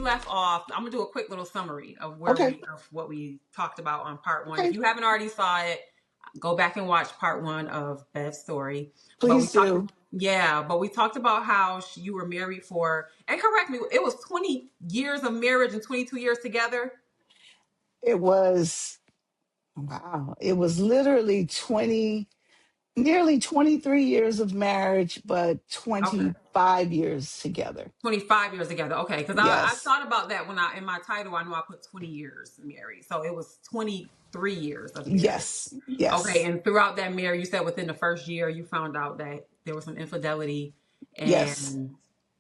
left off, I'm gonna do a quick little summary of Okay. of what we talked about on part one. If Okay. you haven't already saw it, go back and watch part one of Bev's story. But we Please talked, do. yeah, but we talked about how you were married for, and correct me, it was 20 years of marriage and 22 years together. It was, wow. It was literally 20, nearly 23 years of marriage, but Okay. 25 years together. 25 years together. Okay. Because I Yes. thought about that when in my title, I know I put 20 years married. So it was 23 years of marriage. Yes. Okay. Yes. And throughout that marriage, you said within the first year, you found out that there was some infidelity. Yes. And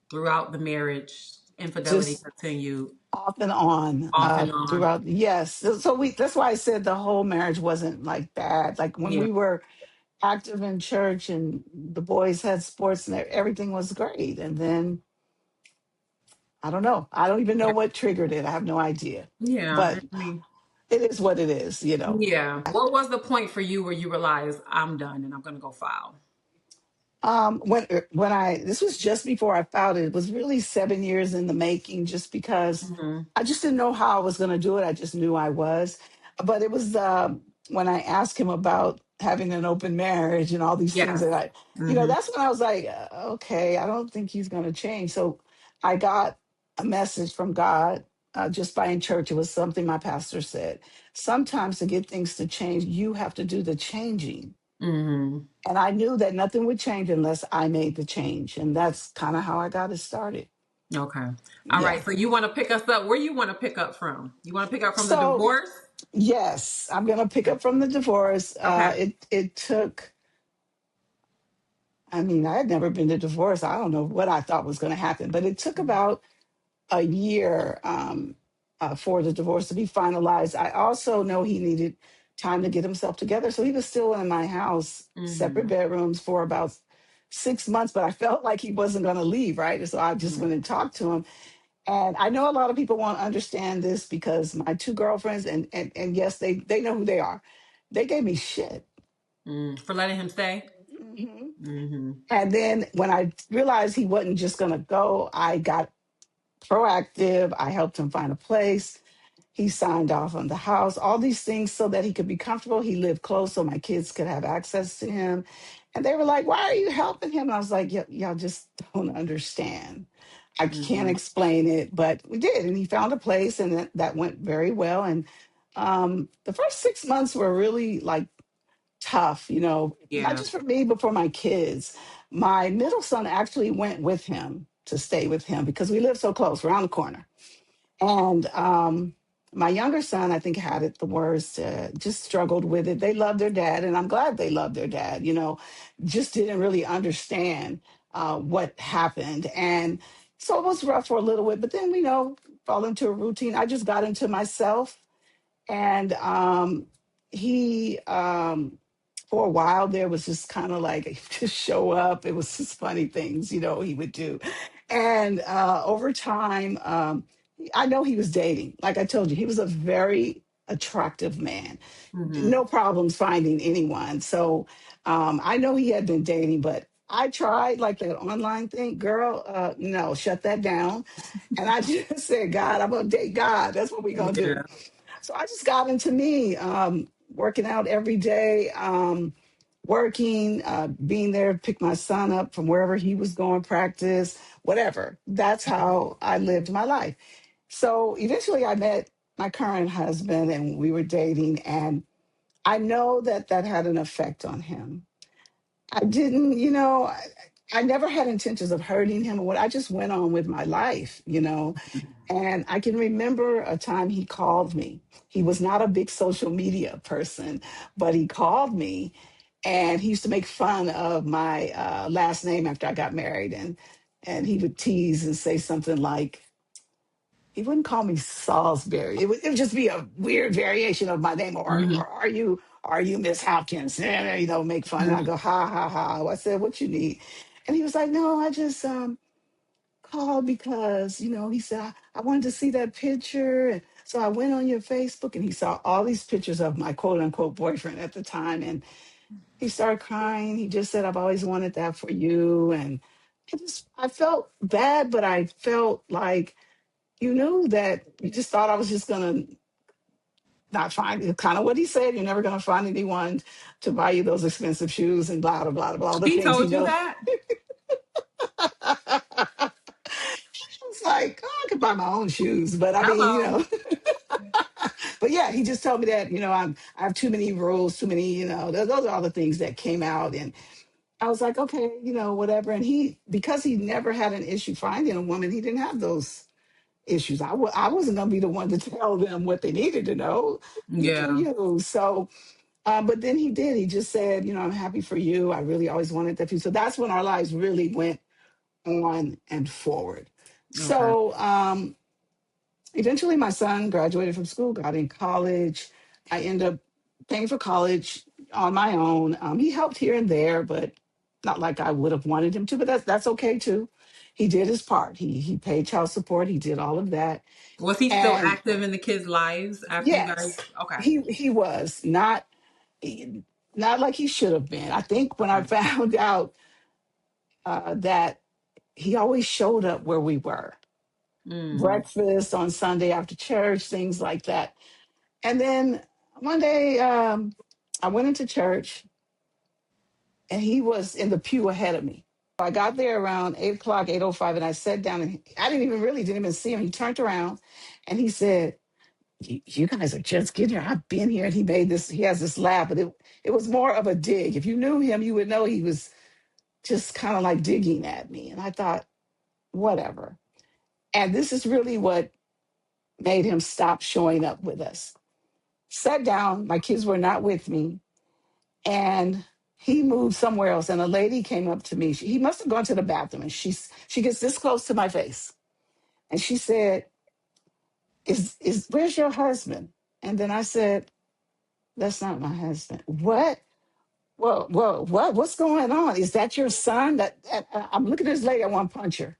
throughout the marriage, infidelity Just continued off and on off and on. throughout. Yes. So we, that's why I said the whole marriage wasn't like bad. Like when Yeah. we were active in church and the boys had sports and everything was great. And then I don't know. I don't even know what triggered it. I have no idea. Yeah. But I mean, it is what it is, you know. yeah. What was the point for you where you realized I'm done and I'm going to go file? When I this was just before I filed it. It was really 7 years in the making, just because Mm-hmm. I just didn't know how I was going to do it. I just knew I was. But it was when I asked him about having an open marriage and all these things Yes. that Mm-hmm. that's when I was like, okay, I don't think he's going to change. So I got a message from God just by in church. It was something my pastor said. Sometimes to get things to change, you have to do the changing. Mm-hmm. And I knew that nothing would change unless I made the change. And that's kind of how I got it started. Okay. All Yeah. right. So you want to pick us up? Where you want to pick up from? You want to pick up from the So, divorce? yes, I'm going to pick up from the divorce. Okay. It took, I mean, I had never been to divorce. I don't know what I thought was going to happen, but it took about a year for the divorce to be finalized. I also know he needed time to get himself together. So he was still in my house, separate Mm-hmm. bedrooms for about 6 months, but I felt like he wasn't going to leave, right? And so I just went and talked to him. And I know a lot of people won't understand this because my two girlfriends, and yes, they know who they are. They gave me shit. For letting him stay. Mhm. Mm-hmm. And then when I realized he wasn't just going to go, I got proactive. I helped him find a place. He signed off on the house, all these things so that he could be comfortable. He lived close so my kids could have access to him. And they were like, "Why are you helping him?" And I was like, y'all just don't understand. I can't Mm-hmm. explain it, but we did. And he found a place, and that went very well. And the first 6 months were really like tough, not Yeah. just for me, but for my kids. My middle son actually went with him to stay with him because we live so close, around the corner. And my younger son, I think, had it the worst, just struggled with it. They loved their dad, and I'm glad they loved their dad, just didn't really understand what happened. And so it was rough for a little bit, but then, fall into a routine. I just got into myself. And he, for a while there, was just kind of like, he'd just show up. It was just funny things, he would do. And over time, I know he was dating. Like I told you, he was a very attractive man. Mm-hmm. No problems finding anyone. So I know he had been dating, but I tried like that online thing. Girl, no, shut that down. And I just said, God, I'm going to date God. That's what we're going to do. Yeah. So I just got into me, working out every day, working, being there, pick my son up from wherever he was going, practice, whatever. That's how I lived my life. So eventually I met my current husband and we were dating. And I know that that had an effect on him. I didn't, I never had intentions of hurting him or what. I just went on with my life. And I can remember a time he called me. He was not a big social media person, but he called me and he used to make fun of my last name after I got married. And he would tease and say something like, he wouldn't call me Salisbury. It would just be a weird variation of my name. Or are you Miss Hopkins? Make fun. And I Mm-hmm. go, ha, ha, ha. I said, what you need? And he was like, no, I just called because, he said, I wanted to see that picture. And so I went on your Facebook and he saw all these pictures of my quote unquote boyfriend at the time. And he started crying. He just said, I've always wanted that for you. And I felt bad, but I felt like you knew that you just thought I was just gonna not find, kind of what he said. You're never gonna find anyone to buy you those expensive shoes and blah blah blah blah, all the He things he told you knows. that? It's like, oh, I could buy my own shoes, but I mean, Hello. but yeah, he just told me that, I have too many rules, too many, those are all the things that came out. And I was like, okay, whatever. And because he never had an issue finding a woman, he didn't have those issues. I wasn't going to be the one to tell them what they needed to know. You do Yeah. you. So, but then he did. He just said, I'm happy for you. I really always wanted that for you. So that's when our lives really went on and forward. Okay. So, eventually, my son graduated from school, got in college. I ended up paying for college on my own. He helped here and there, but not like I would have wanted him to. But that's okay too. He did his part. He paid child support. He did all of that. Was he still And active in the kids' lives after you guys? yes, Okay. he was not like he should have been. I think when I Okay. found out that he always showed up where we were, Mm. breakfast on Sunday after church, things like that. And then one day, I went into church and he was in the pew ahead of me. I got there around 8 o'clock, 8:05, and I sat down and I didn't even see him. He turned around and he said, You guys are just getting here. I've been here. And he has this laugh, but it was more of a dig. If you knew him, you would know he was just kind of like digging at me. And I thought, whatever. And this is really what made him stop showing up with us. Sat down, my kids were not with me, and he moved somewhere else. And a lady came up to me. He must have gone to the bathroom, and she gets this close to my face, and she said, "Is where's your husband?" And then I said, "That's not my husband." What? Well, what? What's going on? Is that your son? I'm looking at this lady. I want to punch her.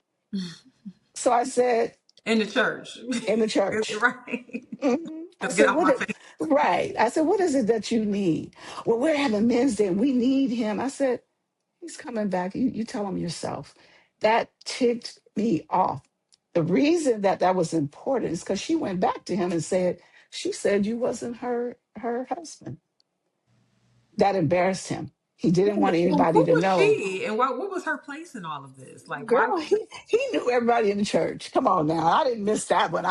So I said, In the church. in the church. Right. I Just get said, off my face. right. I said, what is it that you need? Well, we're having men's day. We need him. I said, he's coming back. You tell him yourself. That ticked me off. The reason that was important is because she went back to him and she said you wasn't her husband. That embarrassed him. He didn't want Who anybody to was know. she, and what was her place in all of this? Like, why Girl, was he knew everybody in the church. Come on now. I didn't miss that one.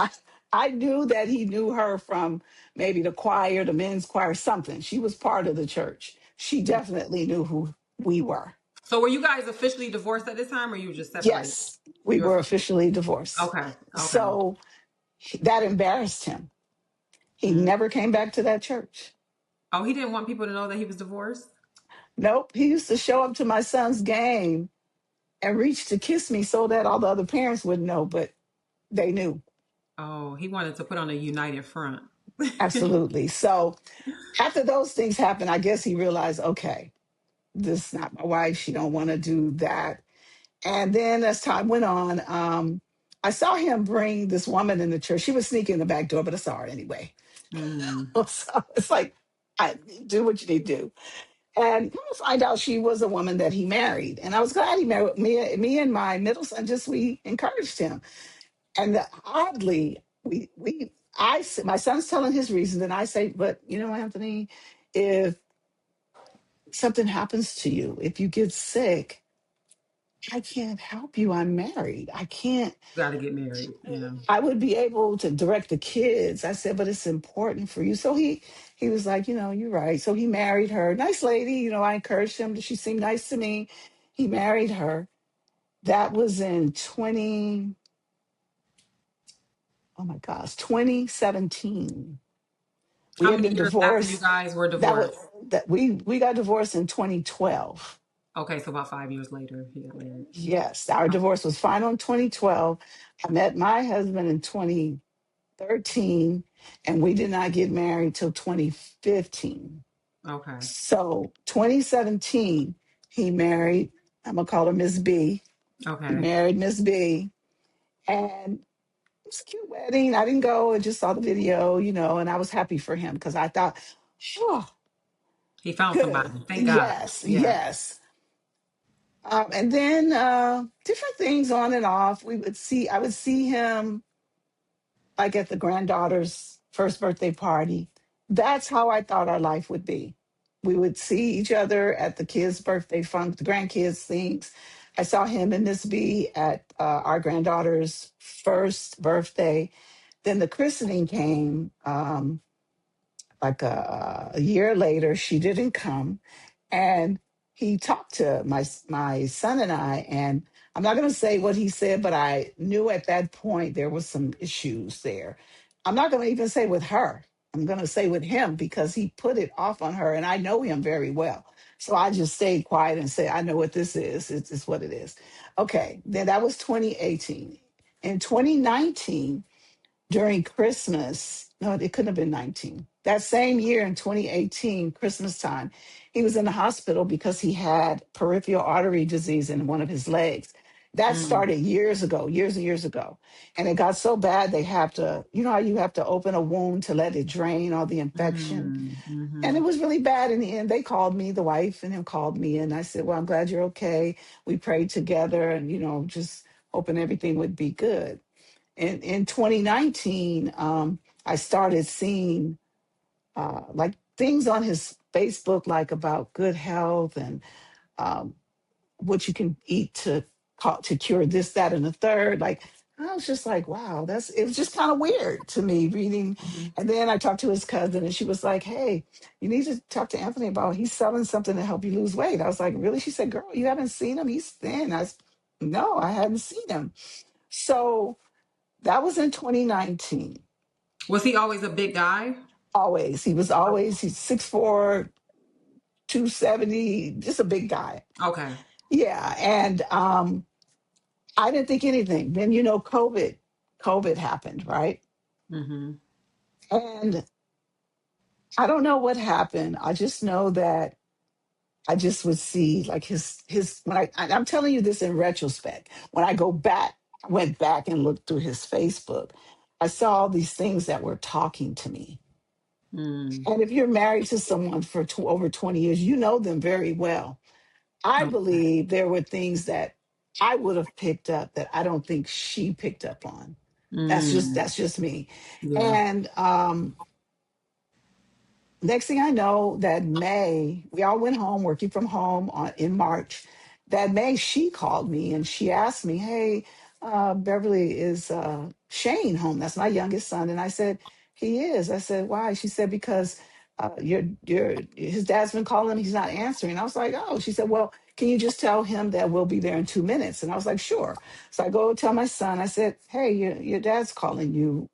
I knew that he knew her from maybe the choir, the men's choir, something. She was part of the church. She definitely knew who we were. So were you guys officially divorced at this time, or you were just separated? Yes, we You were were officially divorced. okay. Okay. So that embarrassed him. He Mm. never came back to that church. Oh, he didn't want people to know that he was divorced? Nope. He used to show up to my son's game and reach to kiss me so that all the other parents would know, but they knew. Oh, he wanted to put on a united front. Absolutely. So after those things happened, I guess he realized, okay, this is not my wife. She don't want to do that. And then as time went on, I saw him bring this woman in the church. She was sneaking in the back door, but I saw her anyway. Mm. So it's like, do what you need to do. And come to find out she was a woman that he married. And I was glad he married me and my middle son, we encouraged him. And oddly, my son's telling his reasons, and I say, but Anthony, if something happens to you, if you get sick, I can't help you. I'm married. I can't. Got to get married. Yeah. I would be able to direct the kids. I said, but it's important for you. So he was like, you're right. So he married her. Nice lady. I encouraged him. She seemed nice to me. He married her. That was in 2017. We How had many been years after you divorced. guys were That was divorced? that we got divorced in 2012. Okay, so about 5 years later, he got married. Yes, our divorce was final in 2012. I met my husband in 2013, and we did not get married till 2015. Okay. So 2017, he married. I'm gonna call her Miss B. He Okay. married Miss B, and it was a cute wedding. I didn't go. I just saw the video, and I was happy for him because I thought, sure, He found somebody. good. Thank God. Yes, Yeah. yes. And then different things on and off. I would see him like at the granddaughter's first birthday party. That's how I thought our life would be. We would see each other at the kids' birthday fun, the grandkids' things. I saw him and Miss B at our granddaughter's first birthday. Then the christening came. Like a year later, she didn't come, and he talked to my son and I. And I'm not going to say what he said, but I knew at that point there was some issues there. I'm not going to even say with her. I'm going to say with him because he put it off on her, and I know him very well. So I just stayed quiet and said, I know what this is. It's what it is. Okay, then that was 2018. In 2019, during Christmas. No, it couldn't have been 19. That same year in 2018, Christmas time, he was in the hospital because he had peripheral artery disease in one of his legs. That Mm, started years ago, years and years ago. And it got so bad they have to, you know how you have to open a wound to let it drain all the infection? And it mm-hmm. was really bad in the end. They called me, the wife and him called me, and I said, well, I'm glad you're okay. We prayed together and, just hoping everything would be good. In 2019, I started seeing like things on his Facebook, like about good health and um, what you can eat to cure this, that, and the third. Like I was just like, wow, it was just kind of weird to me reading. And then I talked to his cousin, and she was like, hey, you need to talk to Anthony about he's selling something to help you lose weight. I was like, really? She said, girl, you haven't seen him? He's thin. No, I hadn't seen him. So that was in 2019. Was he always a big guy? Always. He's 6'4", 270, just a big guy. Okay. Yeah. And I didn't think anything. Then, COVID happened, right? Mm-hmm. And I don't know what happened. I just know that I just would see like his when I'm telling you this in retrospect. When I went back and looked through his Facebook, I saw all these things that were talking to me. Mm. And if you're married to someone for over 20 years, you know them very well. I Okay. believe there were things that I would have picked up that I don't think she picked up on. Mm. That's just me. Yeah. And next thing I know, that May, we all went home working from home in March. That May, she called me and she asked me, hey, Beverly, is Shane home? That's my youngest son. And I said, he is. I said, why? She said, because his dad's been calling him. He's not answering. I was like, oh, she said, well, can you just tell him that we'll be there in 2 minutes? And I was like, sure. So I go tell my son, I said, hey, your dad's calling you,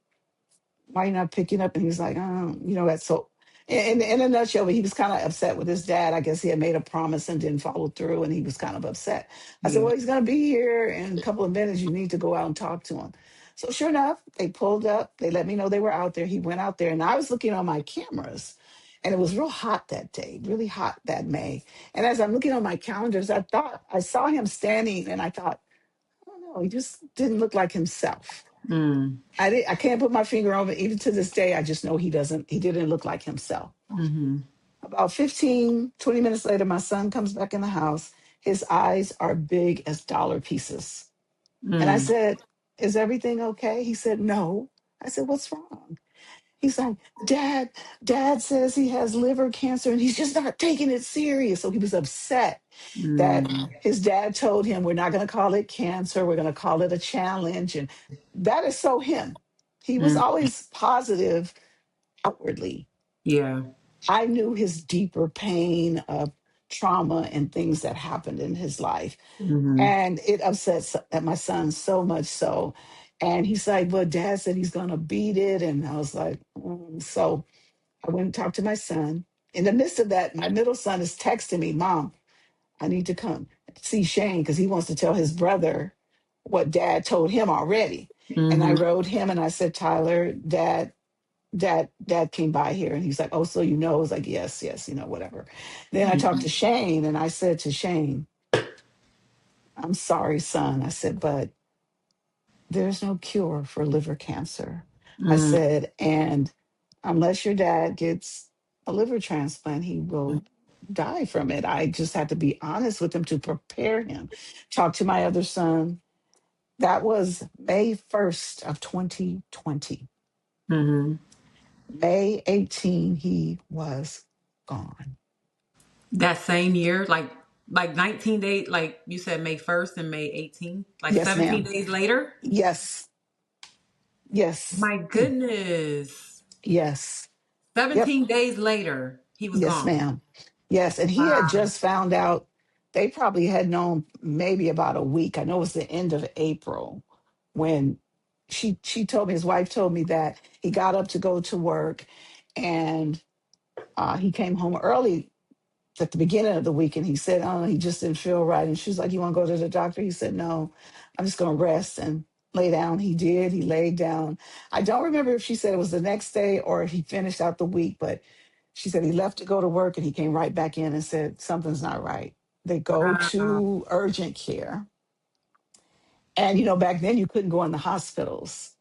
why you not picking up? And he's like, oh, that's so. In a nutshell, he was kind of upset with his dad. I guess he had made a promise and didn't follow through, and he was kind of upset. I said, Yeah. well, he's going to be here in a couple of minutes. You need to go out and talk to him. So sure enough, they pulled up. They let me know they were out there. He went out there, and I was looking on my cameras, and it was real hot that day, really hot that May. And as I'm looking on my calendars, I thought I saw him standing, and I thought, I don't know, he just didn't look like himself. Mm. I can't put my finger on it. Even to this day, I just know he didn't look like himself. Mm-hmm. About 15, 20 minutes later, my son comes back in the house. His eyes are big as dollar pieces. And I Mm. said, is everything okay? He said, no. I said, what's wrong? He's like, Dad says he has liver cancer and he's just not taking it serious. So he was upset that Mm. his dad told him, we're not going to call it cancer. We're going to call it a challenge. And that is so him. He was Mm. always positive outwardly. Yeah. I knew his deeper pain of trauma and things that happened in his life. Mm-hmm. And it upsets my son so much so. And he's like, well, Dad said he's going to beat it. And I was like, So I went and talked to my son. In the midst of that, my middle son is texting me, Mom, I need to come see Shane because he wants to tell his brother what Dad told him already. And I Mm-hmm. wrote him and I said, Tyler, Dad came by here. And he's like, oh, so I was like, yes, whatever. Then I talked to Shane and I said to Shane, I'm sorry, son. I said, but there's no cure for liver cancer. I Mm. said, and unless your dad gets a liver transplant, he will die from it. I just had to be honest with him to prepare him. Talk to my other son. That was May 1st of 2020. Mm-hmm. May 18, he was gone. That same year, like 19 days, like you said, May 1st and May 18th, like Yes, 17 ma'am. days later. Yes, yes, My goodness. yes. Yep. 17 days later, he was Yes, gone. ma'am. Yes, and he had Wow. just found out. They probably had known maybe about a week. I know it was the end of April when she told me, his wife told me that he got up to go to work, and he came home early at the beginning of the week, and he said, "Oh, he just didn't feel right." And she was like, "You want to go to the doctor?" He said, "No, I'm just going to rest and lay down." He did. He laid down. I don't remember if she said it was the next day or if he finished out the week, but she said he left to go to work and he came right back in and said, "Something's not right." They go Wow. to urgent care. And, back then you couldn't go in the hospitals.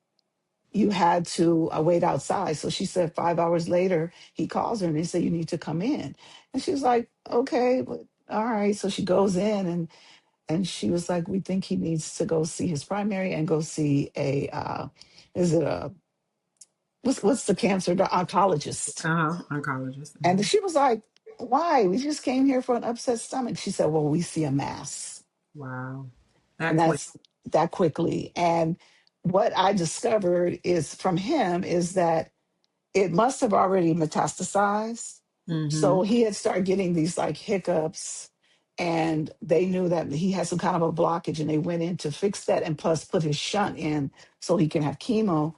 You had to wait outside. So she said 5 hours later, he calls her and they say, "You need to come in." And she was like, "Okay, but all right." So she goes in, and she was like, "We think he needs to go see his primary and go see is it a, what's the cancer, the oncologist." Uh-huh. Oncologist. And Mhm. she was like, "Why? We just came here for an upset stomach." She said, "Well, we see a mass." Wow. And That quick. that's that quickly. And what I discovered is from him is that it must have already metastasized. Mm-hmm. So he had started getting these like hiccups, and they knew that he had some kind of a blockage, and they went in to fix that and plus put his shunt in so he can have chemo.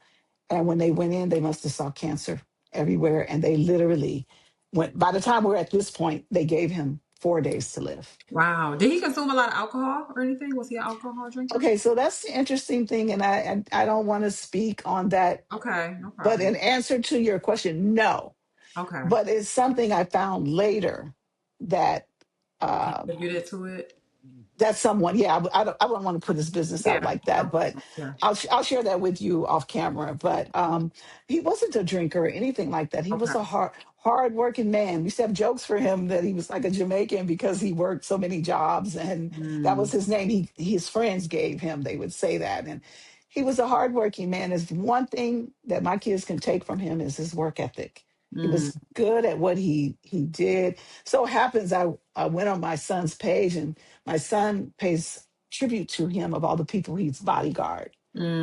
And when they went in, they must have saw cancer everywhere. And they literally went, by the time we're at this point, they gave him 4 days to live. Wow. Did he consume a lot of alcohol or anything? Was he an alcohol drinker? Okay, so that's the interesting thing. And I don't want to speak on that. Okay. No But problem. in answer to your question, no. Okay. But it's something I found later that uh, Contributed to it. that's someone. Yeah, I don't want to put his business out Yeah. like that, No but problem. Yeah. I'll share that with you off camera. But he wasn't a drinker or anything like that. He was Okay. a hard working man. We used to have jokes for him that he was like a Jamaican because he worked so many jobs, and that was Mm, his name. His friends gave him. They would say that, and he was a hardworking man. Is one thing that my kids can take from him is his work ethic. He mm, was good at what he did. So happens I went on my son's page, and my son pays tribute to him of all the people he's bodyguard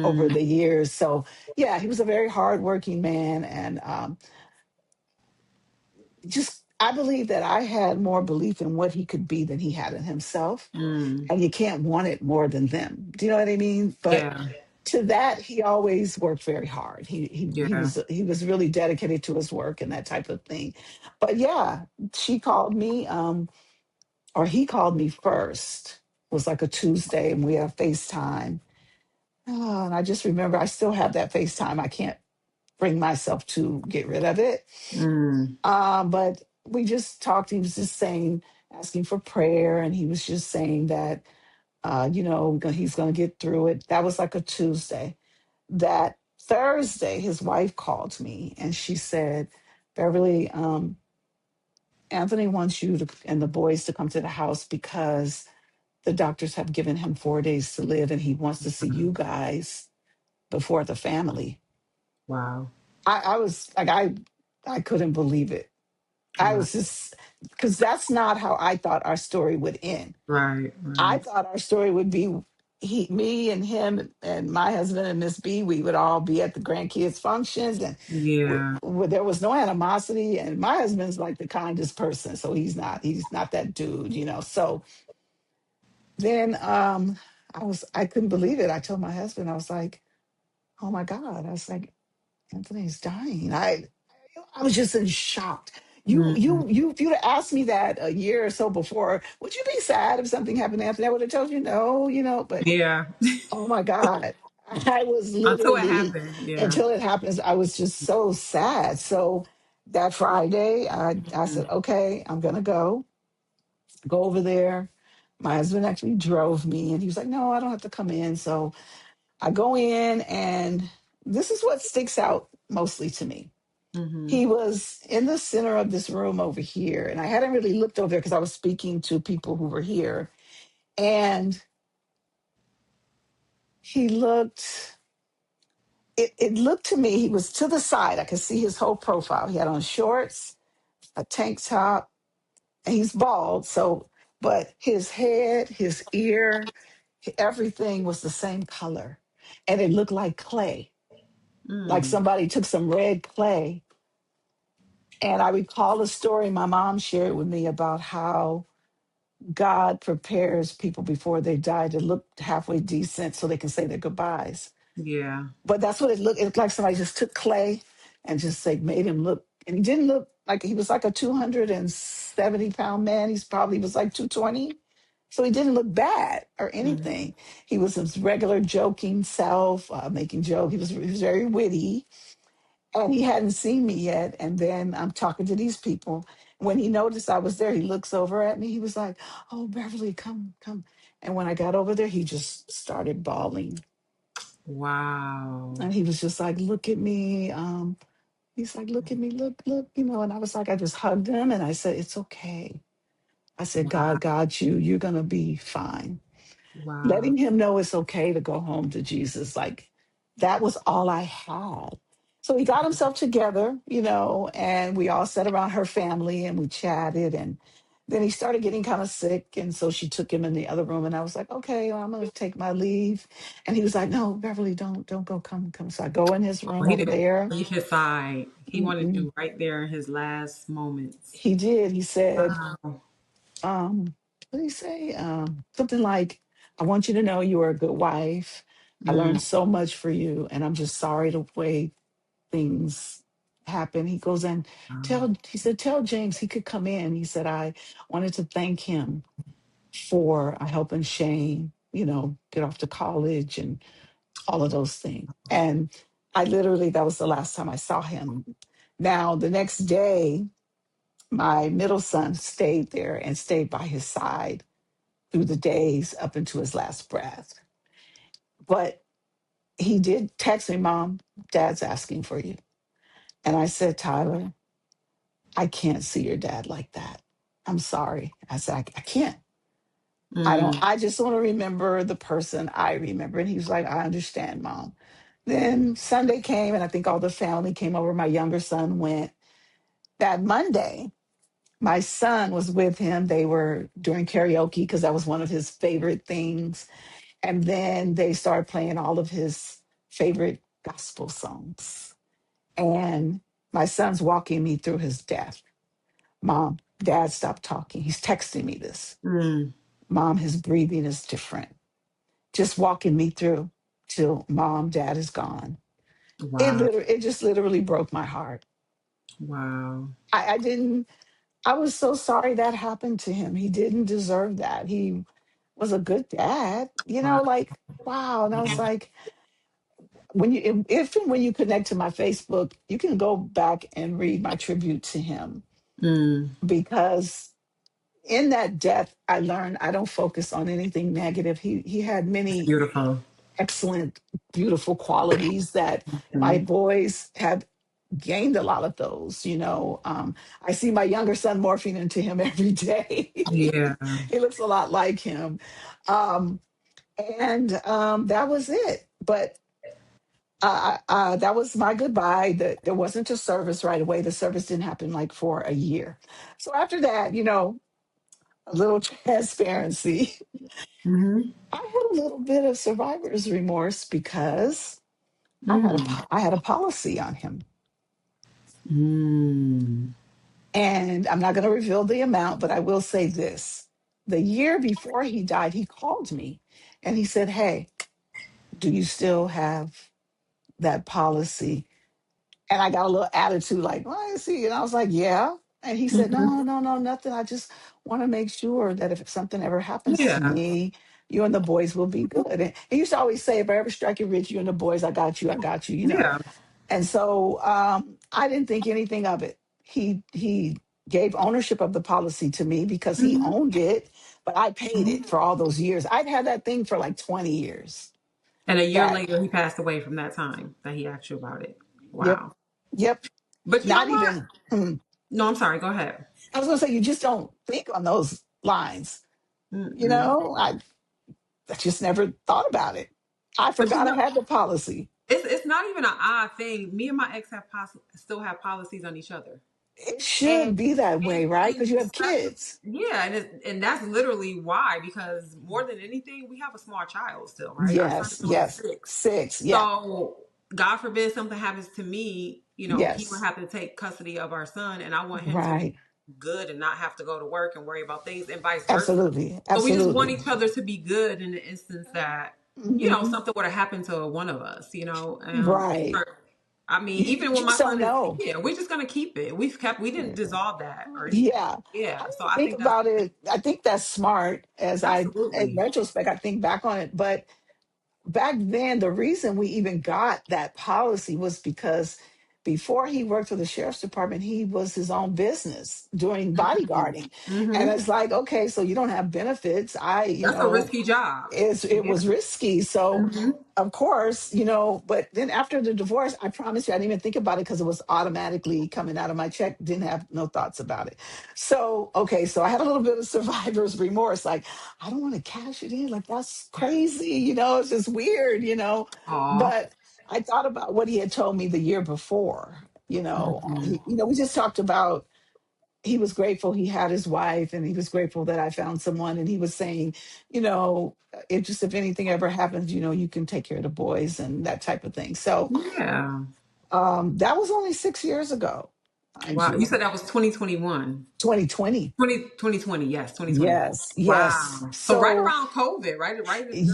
over mm, the years. So yeah, he was a very hardworking man, and just I believe that I had more belief in what he could be than he had in himself, mm. and you can't want it more than them. Do you know what I mean? But Yeah. to that, he always worked very hard. Yeah. He was really dedicated to his work and that type of thing. But yeah, she called me. Or he called me first. It was like a Tuesday, and we had FaceTime. Oh, and I just remember I still have that FaceTime. I can't bring myself to get rid of it. Mm, But we just talked. He was just saying, asking for prayer, and he was just saying that, he's going to get through it. That was like a Tuesday. That Thursday, his wife called me, and she said, "Beverly, Anthony wants you to and the boys to come to the house because the doctors have given him 4 days to live, and he wants to see you guys before the family." wow. I was like, I couldn't believe it. I Wow. was just, because that's not how I thought our story would end. Right. I Right. thought our story would be me and him and my husband and Miss B. We would all be at the grandkids' functions, and Yeah. there was no animosity. And my husband's like the kindest person, so he's not that dude, So then I couldn't believe it. I told my husband, I was like, "Oh my God." I was like, "Anthony's dying." I was just in shock. Mm, If you'd have asked me that a year or so before, would you be sad if something happened to Anthony? I would have told you no, but yeah. oh my God. I was Until it literally, happened. Yeah. until it happens, I was just so sad. So that Friday, I said, Mm, "Okay, I'm gonna go over there." My husband actually drove me, and he was like, "No, I don't have to come in." So I go in, and this is what sticks out mostly to me. mm-hmm. He was in the center of this room over here, and I hadn't really looked over there because I was speaking to people who were here. And he looked it looked to me, he was to the side. I could see his whole profile. He had on shorts, a tank top, and he's bald. So, but his head, his ear, everything was the same color. And it looked like clay, like Mm. somebody took some red clay. And I recall a story my mom shared with me about how God prepares people before they die to look halfway decent so they can say their goodbyes. Yeah. But that's what it looked. It looked like somebody just took clay and just like made him look. And he didn't look like he was like a 270-pound man. He's probably was like 220. So he didn't look bad or Mm. anything. He was his regular joking self, making joke. He was very witty, and he hadn't seen me yet. And then I'm talking to these people. When he noticed I was there, he looks over at me. He was like, "Oh, Beverly, come, come." And when I got over there, he just started bawling. Wow. And he was just like, "Look at me." He's like, "Look at me, look." And I was like, I just hugged him and I said, "It's okay." I said, Wow. "God got you. You're gonna be fine." Wow. Letting him know it's okay to go home to Jesus. Like that was all I had. So he got himself together, and we all sat around her family and we chatted. And then he started getting kind of sick. And so she took him in the other room. And I was like, "Okay, well, I'm going to take my leave." And he was like, "No, Beverly, don't go. Come." So I go in his Well, room he over didn't want there. to leave his side. He wanted Mm-mm. you right there in his last moments. He did. He said, Wow. what did he say? Something like, "I want you to know you are a good wife. I Mm. learned so much for you, and I'm just sorry the way things happen." He goes and he said, "Tell James he could come in." He said, "I wanted to thank him for helping Shane, get off to college and all of those things." And I literally, that was the last time I saw him. Now, the next day, my middle son stayed there and stayed by his side through the days up into his last breath. But he did text me, "Mom, Dad's asking for you." And I said, "Tyler, I can't see your dad like that. I'm sorry." I said, I can't. Mm. I just want to remember the person I remember." And he was like, "I understand, Mom." Then Sunday came, and I think all the family came over. My younger son went. That Monday, my son was with him. They were doing karaoke because that was one of his favorite things. And then they started playing all of his favorite gospel songs. And my son's walking me through his death. "Mom, Dad stopped talking." He's texting me this. Mm. "Mom, his breathing is different." Just walking me through till Mom, Dad is gone. Wow. It just literally broke my heart. Wow. I didn't, I was so sorry that happened to him. He didn't deserve that. He was a good dad, Wow. like, wow. And I was Yeah. like, if and when you connect to my Facebook, you can go back and read my tribute to him, Mm. because in that death, I learned I don't focus on anything negative. He had It's many beautiful. excellent, beautiful qualities that my Mm. boys have gained a lot of those. I see my younger son morphing into him every day. Yeah. He looks a lot like him. Um, and that was it. But that was my goodbye. There wasn't a service right away. The service didn't happen like for a year. So after that, a little transparency. Mm-hmm. I had a little bit of survivor's remorse because Mm. I had a policy on him. Mm. And I'm not going to reveal the amount, but I will say this. The year before he died, he called me and he said, "Hey, do you still have that policy?" And I got a little attitude like, "Well, I see." And I was like, "Yeah." And he said, Mm-hmm. "No, no, no, nothing. I just want to make sure that if something ever happens to Yeah. me, you and the boys will be good." And he used to always say, "If I ever strike you rich, you and the boys, I got you." Yeah. And so I didn't think anything of it. He gave ownership of the policy to me because he Mm-hmm. owned it, but I paid Mm-hmm. it for all those years. I'd had that thing for like 20 years. And a year That, later, he passed away from that time that he asked you about it. yep, Wow. yep. But you know Not what? even, No, I'm sorry. Go ahead. I was going to say, you just don't think on those lines. You Mm-mm. know, I, I just never thought about it. I But you forgot I know, had the policy. it's not even an odd thing. Me and my ex have still have policies on each other. It And should be that way, right? Because you have especially, kids. yeah, and that's literally why, because more than anything, we have a small child still, right? Our son Yes, is only yes. 6. 6. Yeah. So God forbid something happens to me, he would Yes. have to take custody of our son, and I want him to be Right. good and not have to go to work and worry about things, and vice versa. Absolutely. So we just want Absolutely. each other to be good in the instance that Hmm. something would have happened to one of us, Right. I mean, You even when my just don't son is, know. yeah, we're just gonna keep it. We didn't dissolve that or anything. Yeah. I Yeah. So didn't I think think that's about it. I think that's smart in absolutely. retrospect, I think back on it. But back then, the reason we even got that policy was because before he worked for the sheriff's department, he was his own business doing bodyguarding. And Mm-hmm. it's like, okay, so you don't have benefits. That's a risky job. It Yeah. was risky. So Mm-hmm. of course, but then after the divorce, I promise you, I didn't even think about it because it was automatically coming out of my check. Didn't have no thoughts about it. So, okay, so I had a little bit of survivor's remorse. Like, I don't want to cash it in. Like, that's crazy. It's just weird, Aw. but I thought about what he had told me the year before, Mm-hmm. we just talked about he was grateful he had his wife and he was grateful that I found someone. And he was saying, if anything ever happens, you can take care of the boys and that type of thing. So Yeah. that was only 6 years ago, mind Wow. You you. said that was 2021. 2020. 2020, yes, 2020. Yes, yes. Wow. So right So around COVID, right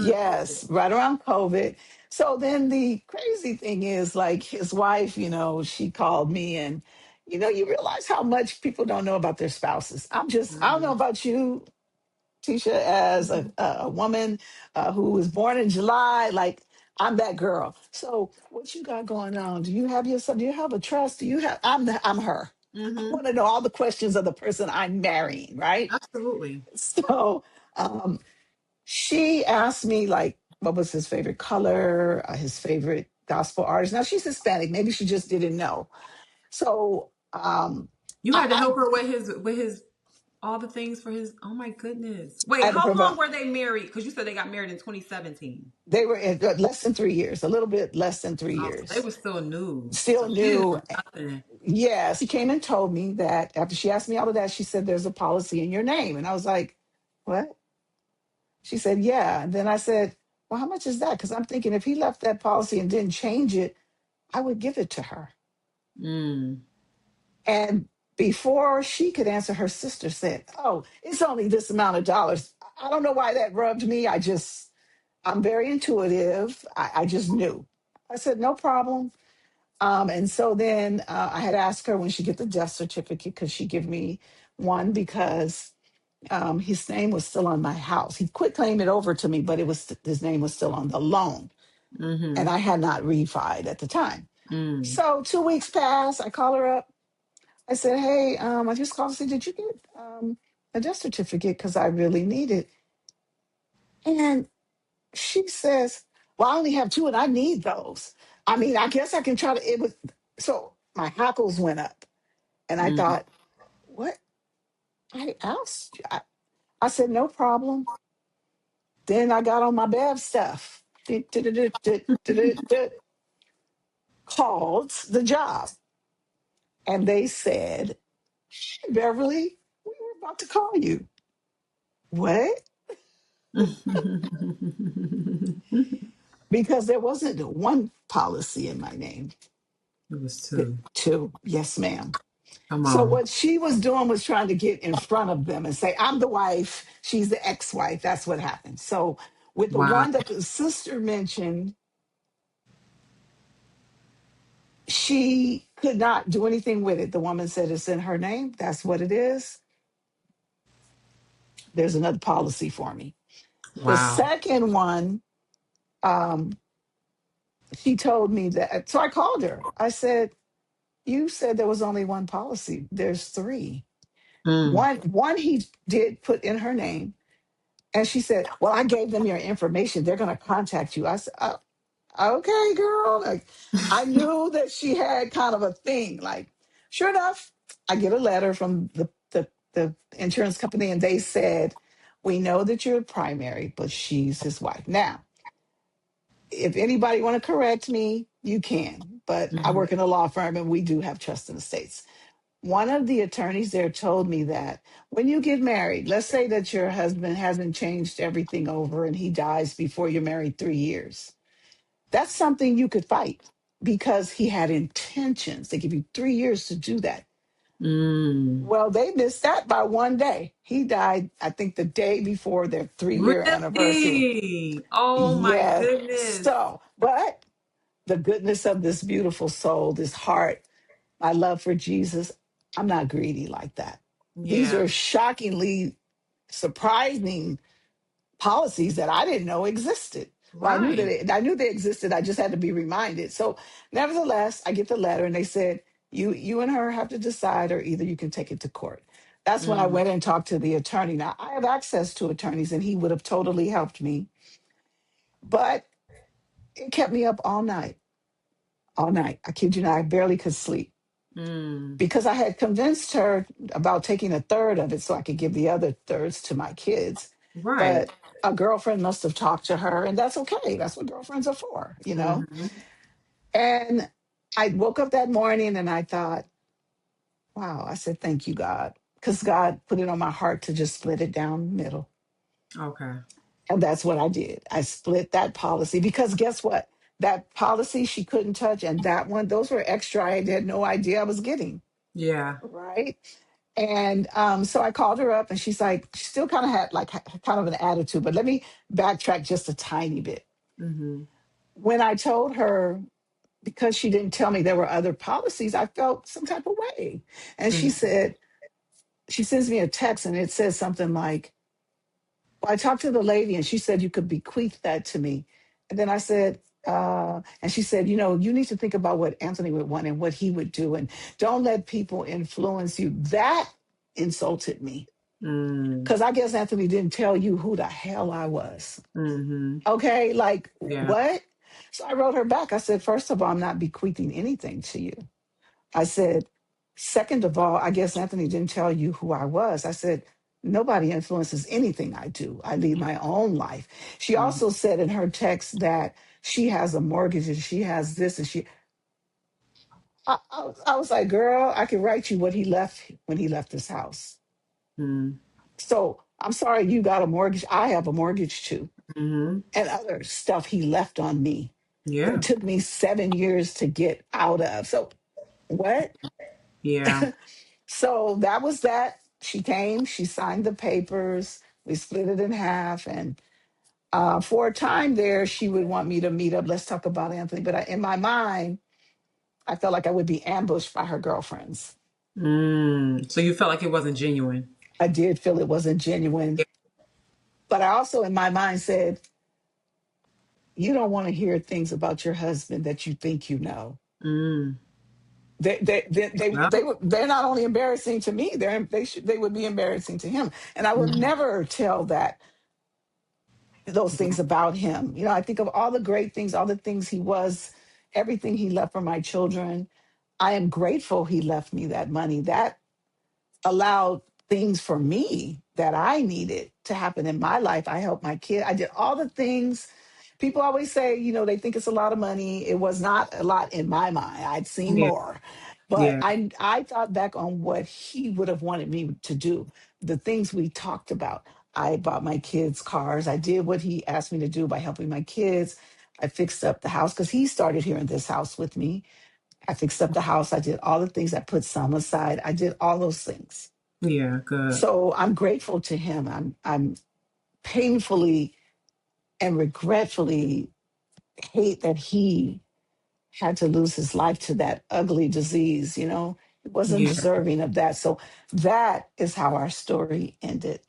during COVID. yes, right around COVID. So then the crazy thing is, like, his wife, she called me, and you realize how much people don't know about their spouses. I don't know Mm-hmm. about you, Tisha, as a woman who was born in July. Like, I'm that girl. So what you got going on? Do you have yourself? Do you have a trust? Do you have? I'm her. I Mm-hmm. want to know all the questions of the person I'm marrying, right? Absolutely. So um, she asked me, like, what was his favorite color, his favorite gospel artist. Now she's Hispanic. Maybe she just didn't know. So You had to I help her with his all the things for his. Oh my goodness! Wait, had to how long provide. were they married? Because you said they got married in 2017. They were in less than 3 years, a little bit less than three Oh, so they years. were still new. So Still she didn't new. know nothing. Yes, she came and told me that after she asked me all of that, she said, "There's a policy in your name." And I was like, "What?" She said, "Yeah." And then I said, "Well, how much is that?" Because I'm thinking if he left that policy and didn't change it, I would give it to her. Mm. And before she could answer, her sister said, "Oh, it's only this amount of dollars." I don't know why that rubbed me. I'm very intuitive. I just knew. I said, "No problem." And so then I had asked her when she get the death certificate, could she give me one, because his name was still on my house. He quit claiming it over to me, but his name was still on the loan, and Mm-hmm. I had not refied at the time. Mm. So 2 weeks passed. I call her up. I said, "Hey, I just called to say, did you get a death certificate? Because I really need it." And she says, "Well, I only have two, and I need those. I mean, I guess I can try to." It was so my hackles went up. And I Mm. thought, what? I asked you. I said, "No problem." Then I got on my Bev stuff. Called the job. And they said, "Hey, Beverly, we were about to call you." What? Because there wasn't one policy in my name. It was two. Two. Yes, ma'am. Come So on. what she was doing was trying to get in front of them and say, "I'm the wife. She's the ex-wife." That's what happened. So with the Wow. one that the sister mentioned, she could not do anything with it. The woman said it's in her name. That's what it is. There's another policy for me. The Wow. second one, um, she told me that. So I called her. I said, "You said there was only one policy. There's three. Mm. One he did put in her name." And she said, "Well, I gave them your information. They're going to contact you." I said, "Okay, girl." Like, I knew that she had kind of a thing. Like, sure enough, I get a letter from the insurance company, and they said, "We know that you're primary, but she's his wife." Now, If anybody want to correct me, you can. But I Mhm. work in a law firm and we do have trust in the states. One of the attorneys there told me that when you get married, let's say that your husband hasn't changed everything over and he dies before you're married 3 years. That's something you could fight because he had intentions. They give you 3 years to do that. Mm. Well, they missed that by one day. He died, I think, the day before their 3 year anniversary. Really? Oh my Yeah. goodness. So, but the goodness of this beautiful soul, this heart, my love for Jesus, I'm not greedy like that. These Yeah. are shockingly surprising policies that I didn't know existed. Well, Right. I knew they existed. I just had to be reminded. So, nevertheless, I get the letter and they said, you and her have to decide, or either you can take it to court. That's when I Mm. went and talked to the attorney. Now, I have access to attorneys and he would have totally helped me, but it kept me up all night. All night. I kid you not, I barely could sleep Mm. because I had convinced her about taking a third of it so I could give the other thirds to my kids. Right. But a girlfriend must have talked to her, and that's okay. That's what girlfriends are for, you know? Hmm. And I woke up that morning and I thought, wow, I said, thank you, God. Because God put it on my heart to just split it down the middle. Okay. And that's what I did. I split that policy because guess what? That policy she couldn't touch, and that one, those were extra. I had no idea I was getting. Yeah. Right. And so I called her up and she's like, she still kind of had like kind of an attitude, but let me backtrack just a tiny bit. Hmm. When I told her, because she didn't tell me there were other policies, I felt some type of way. And she Hmm. said, she sends me a text and it says something like, well, I talked to the lady and she said you could bequeath that to me. And then I said, and she said, you need to think about what Anthony would want and what he would do. And don't let people influence you. That insulted me Mm. because I guess Anthony didn't tell you who the hell I was. Hmm. Okay, like Yeah. what? So I wrote her back. I said, first of all, I'm not bequeathing anything to you. I said, second of all, I guess Anthony didn't tell you who I was. I said, nobody influences anything I do. I lead my own life. She Mm. also said in her text that she has a mortgage and she has this and I was like, girl, I can write you what he left when he left this house. Mm. So I'm sorry you got a mortgage. I have a mortgage too. Hmm. And other stuff he left on me Yeah. that took me 7 years to get out of. So what? Yeah. So that was that. She came, she signed the papers, we split it in half. And for a time there, she would want me to meet up. Let's talk about Anthony. But in my mind, I felt like I would be ambushed by her girlfriends. Mm. So you felt like it wasn't genuine. I did feel it wasn't genuine. Yeah. But I also, in my mind, said, you don't want to hear things about your husband that you think you know. Mm. They, Well. they're not only embarrassing to me, they would be embarrassing to him. And I would Mhm. never tell those things about him. I think of all the great things, all the things he was, everything he left for my children. I am grateful he left me that money. That allowed things for me that I needed to happen in my life. I helped my kid. I did all the things. People always say, they think it's a lot of money. It was not a lot in my mind. I'd seen Yeah. more. But Yeah. I thought back on what he would have wanted me to do, the things we talked about. I bought my kids cars. I did what he asked me to do by helping my kids. I fixed up the house because he started here in this house with me. I fixed up the house. I did all the things. I put some aside. I did all those things. Yeah. Good. So I'm grateful to him. I'm painfully and regretfully hate that he had to lose his life to that ugly disease. He wasn't Yeah. deserving of that. So that is how our story ended.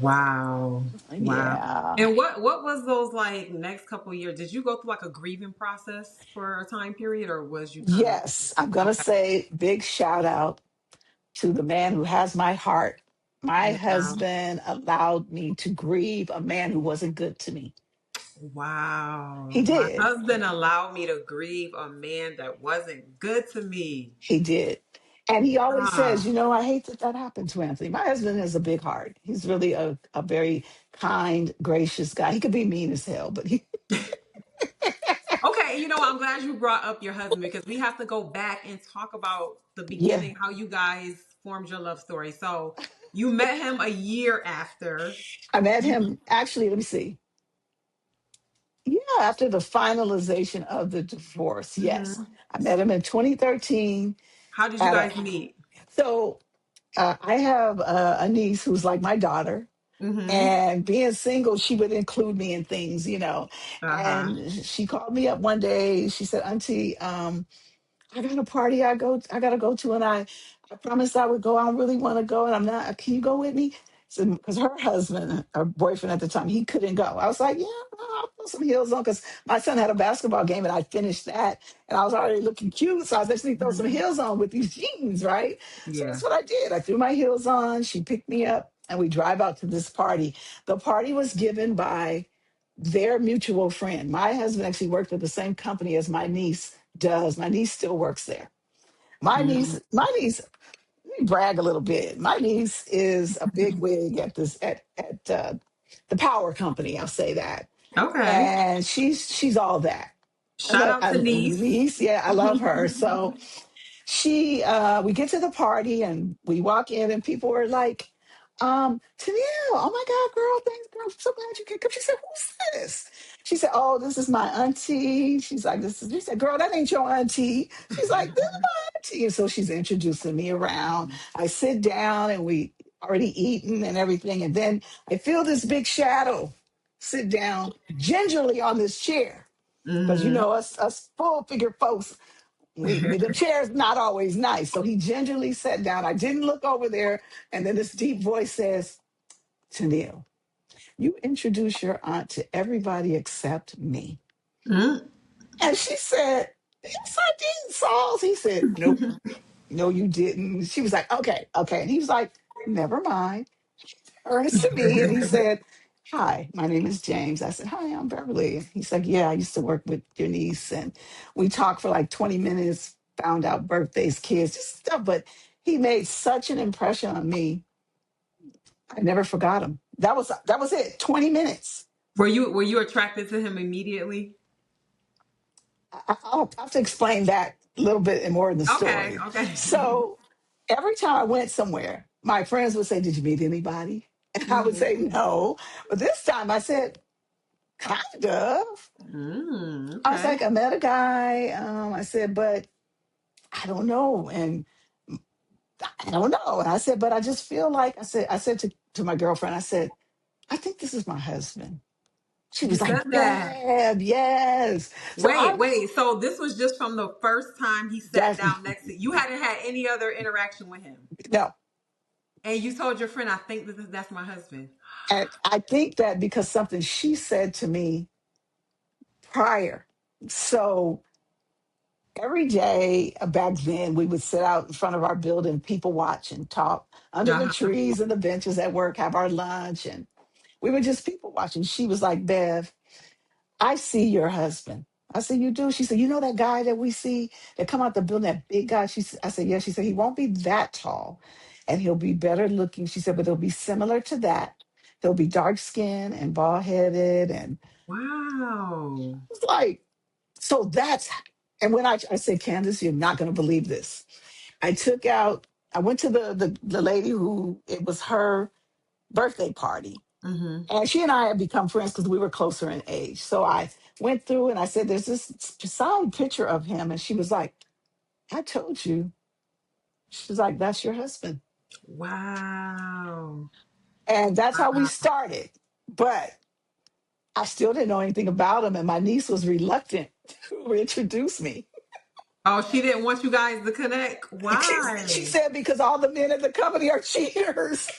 Wow. Wow. Yeah. And what was those like next couple of years? Did you go through like a grieving process for a time period, or was you kind of Yes, I'm going to okay? say big shout out to the man who has my heart. My Wow. husband allowed me to grieve a man who wasn't good to me. He Wow. My did. husband allowed me to grieve a man that wasn't good to me. He did. And he always says, Ah. I hate that that happened to Anthony. My husband has a big heart. He's really a very kind, gracious guy. He could be mean as hell, but know, I'm glad you brought up your husband because we have to go back and talk about the Yeah, beginning, how you guys formed your love story. So you met him a year after. I met him actually. Let me see. Yeah, after the finalization of the divorce. Yes, Mhm. I met him in 2013 How did you at a. guys meet? So I have a niece who's like my daughter. Mm-hmm. And being single, she would include me in things, you know. Uh-huh. And she called me up one day. She said, "Auntie, I got a party I gotta go to, and I promised I would go. I don't really want to go, and I'm not. Can you go with me?" So because her husband, her boyfriend at the time, he couldn't go. I was like, "Yeah, I'll put some heels on," because my son had a basketball game, and I finished that, and I was already looking cute, so I was actually throw some Mhm. heels on with these jeans, right? So Yeah. that's what I did. I threw my heels on. She picked me up, and we drive out to this party. The party was given by their mutual friend. My husband actually worked at the same company as my niece does. My niece still works there. Mhm. My niece, let me brag a little bit. My niece is a big wig at the power company. I'll say that, Okay. and she's all that. Shout out to niece. Niece, yeah, I love her. So she we get to the party and we walk in and people were like, Tennille, oh my God, girl, thanks, girl. I'm so glad you came. She said, "Who's this?" She said, "Oh, this is my auntie." She's like, "This is," she said, "Girl, that ain't your auntie." She's like, "This is my auntie." And so she's introducing me around. I sit down and we already eaten and everything. And then I feel this big shadow sit down gingerly on this chair. Because you Mm-hmm. know, us full figure folks, we the chair's not always nice. So he gingerly sat down. I didn't look over there. And then this deep voice says, "Tennille, you introduce your aunt to everybody except me." Mm-hmm. And she said, "Yes, I did, Sauls." He said, "Nope, no, you didn't." She was like, "Okay, okay." And he was like, "Never mind." Turns to me and he said, "Hi, my name is James." I said, "Hi, I'm Beverly." He's like, "Yeah, I used to work with your niece." And we talked for like 20 minutes, found out birthdays, kids, just stuff. But he made such an impression on me. I never forgot him. That was it. 20 minutes. Were you attracted to him immediately? I'll have to explain that a little bit more in the Okay, story. okay. So every time I went somewhere, my friends would say, "Did you meet anybody?" And I would Mm-hmm. say, "No." But this time I said, "Kind of." Mm, I was okay. like, "I met a guy." I said, "But I don't know." And I don't know. And I said, "But I just feel like," I said to my girlfriend, I said, "I think this is my husband." She You was like, said that. "Deb, yes." So Wait, wait. So this was just from the first time he sat that's, down next to you. You hadn't had any other interaction with him. no. And you told your friend, I think that's my husband. And I think that because something she said to me prior. So every day back then, we would sit out in front of our building, people watch and talk under the Uh-huh. trees and the benches at work, have our lunch. And we were just people watching. She was like, "Bev, I see your husband." I said, "You do?" She said, "You know that guy that we see that come out the building, that big guy?" I said, "Yeah." She said, "He won't be that tall and he'll be better looking." She said, "But he'll be similar to that. He'll be dark skinned and bald headed." And Wow. I was like, so that's, and when I said, "Candace, you're not going to believe this." I took out, I went to the lady who, it was her birthday party. Mm-hmm. And she and I had become friends because we were closer in age. So I went through and I said, "There's this solid picture of him." And she was like, "I told you." She's like, "That's your husband." Wow. And that's how we Wow. started. But I still didn't know anything about him. And my niece was reluctant to introduce me. Oh, she didn't want you guys to connect. She Why? said, "Because all the men in the company are cheaters."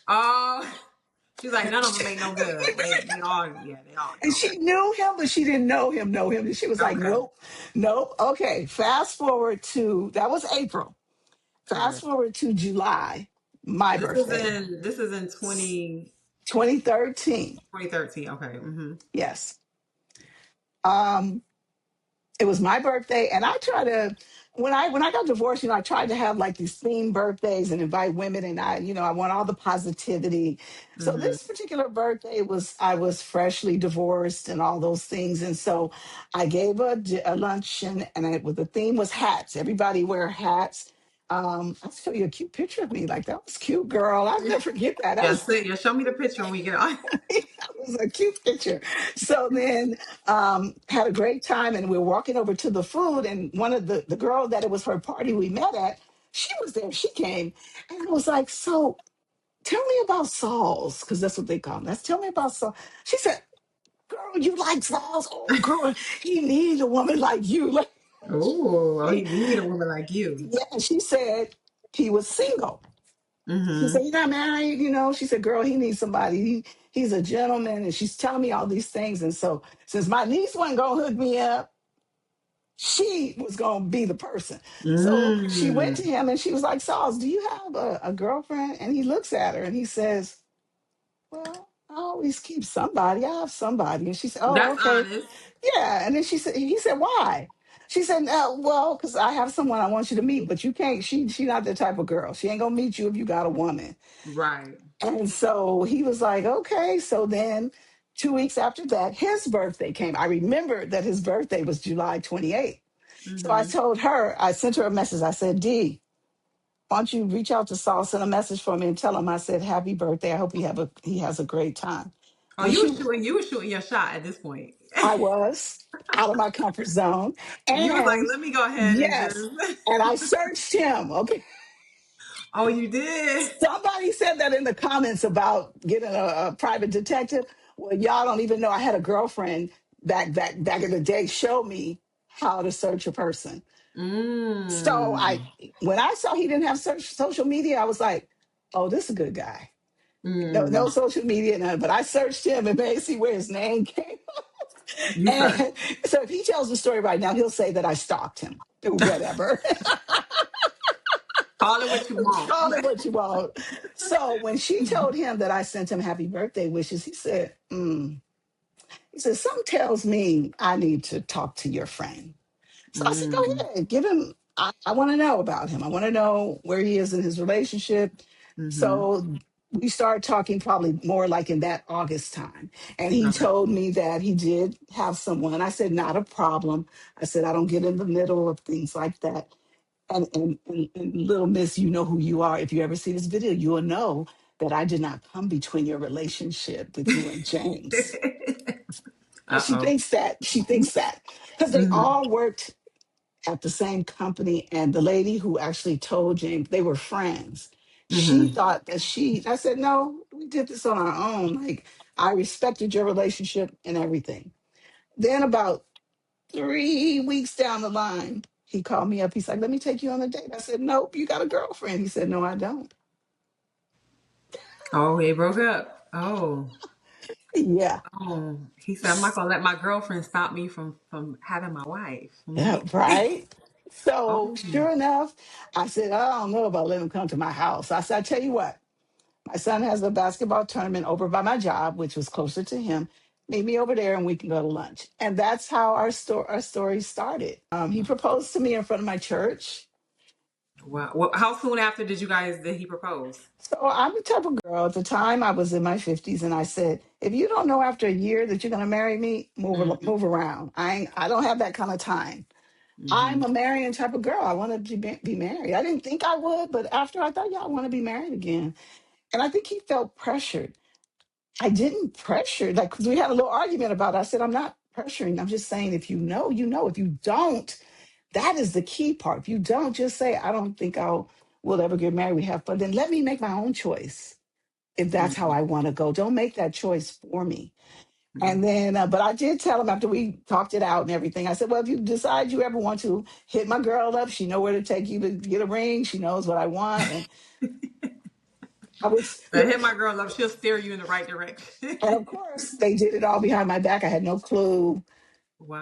Oh, she's like, none of them ain't no good. They all, yeah, they all, And okay. she knew him, but she didn't know him. And she was like, Okay. "Nope, nope." Okay, fast forward to, that was April. Okay. Fast forward to July, my birthday, This is in 2013. 2013. Okay. Mm-hmm. Yes. Um, it was my birthday, and I try to. when I got divorced, I tried to have like these themed birthdays and invite women, and I want all the positivity. So Mm-hmm. this particular birthday was I was freshly divorced and all those things, and so I gave a luncheon, and the theme was hats. Everybody wear hats. I'll show you a cute picture of me. Like that was cute, girl. I'll never forget that. That Yeah, was say, yeah. Show me the picture when we get on. that was a cute picture. So then had a great time, and we were walking over to the food, and one of the girl that it was her party we met at, she was there. She came, and I was like, so tell me about Saul's, because that's what they call him. Let's tell me about Saul. She said, girl, you like Saul's? Oh, girl, he needs a woman like you. Like, Oh, well, he she, need a woman like you. yeah, she said he was single. She Mm-hmm. said, "You're not married." She said, "Girl, he needs somebody. He's a gentleman." And she's telling me all these things. And so, since my niece wasn't gonna hook me up, she was gonna be the person. So she went to Mm. him and she was like, "Sauls, do you have a girlfriend?" And he looks at her and he says, "Well, I always keep somebody. I have somebody." And she said, "Oh, That's okay, honest. yeah." And then he said, "Why?" She said, "No, well, because I have someone I want you to meet, but you can't. She not that type of girl. She ain't gonna meet you if you got a woman." Right. And so he was like, okay. So then 2 weeks after that, his birthday came. I remembered that his birthday was July 28th. So I Mm-hmm. told her, I sent her a message. I said, D, why don't you reach out to Saul, send a message for me and tell him I said, happy birthday. I hope he has a great time. Oh, And you were shooting your shot at this point. I was out of my comfort zone. You was like, And let me go ahead and yes, just. and I searched him. Okay. Oh, you did. Somebody said that in the comments about getting a private detective. Well, y'all don't even know I had a girlfriend back in the day show me how to search a person. So Mm. when I saw he didn't have social media, I was like, oh, this is a good guy. No Mm. social media, none. But I searched him and made see where his name came. You searched. And so if he tells the story right now, he'll say that I stalked him or whatever. Call it what you want. Call it what you want. So when she told him that I sent him happy birthday wishes, he said, he said, something tells me I need to talk to your friend. So I said, go Mm. ahead, give him, I want to know about him. I want to know where he is in his relationship. Mm-hmm. So we started talking probably more like in that August time. And he Okay. told me that he did have someone. I said, not a problem. I said, I don't get in the middle of things like that. And little miss, you know who you are. If you ever see this video, you will know that I did not come between your relationship with you and James. And she Uh-oh. thinks that. She thinks that. Because they Mm-hmm. all worked at the same company. And the lady who actually told James, they were friends. She Mm-hmm. thought that I said, no, we did this on our own. Like, I respected your relationship and everything. Then about 3 weeks down the line, he called me up. He's like, let me take you on a date. I said, nope, you got a girlfriend. He said, no, I don't. Oh, they broke up. Oh. Yeah. Oh. He said, I'm not gonna let my girlfriend stop me from having my wife. Yeah, Me. right. So Oh. sure enough, I said, I don't know about letting him come to my house. I said, I tell you what, my son has a basketball tournament over by my job, which was closer to him. Meet me over there and we can go to lunch. And that's how our story started. He proposed to me in front of my church. Wow. Well, how soon after did he propose? So I'm the type of girl, at the time I was in my 50s, and I said, if you don't know after a year that you're going to marry me, Mm-hmm. move around. I don't have that kind of time. Mm-hmm. I'm a marrying type of girl. I want to be married. I didn't think I would, but after I thought, yeah, I want to be married again. And I think he felt pressured. I didn't pressure, like, 'cause we had a little argument about it. I said, I'm not pressuring. I'm just saying, if you know, you know. If you don't, that is the key part. If you don't, just say, I don't think we'll ever get married. We have fun. Then let me make my own choice if that's how I want to go. Don't make that choice for me. And then, but I did tell him after we talked it out and everything, I said, well, if you decide you ever want to hit my girl up, she know where to take you to get a ring. She knows what I want. And I was, Hit my girl up. She'll steer you in the right direction. and of course, they did it all behind my back. I had no clue,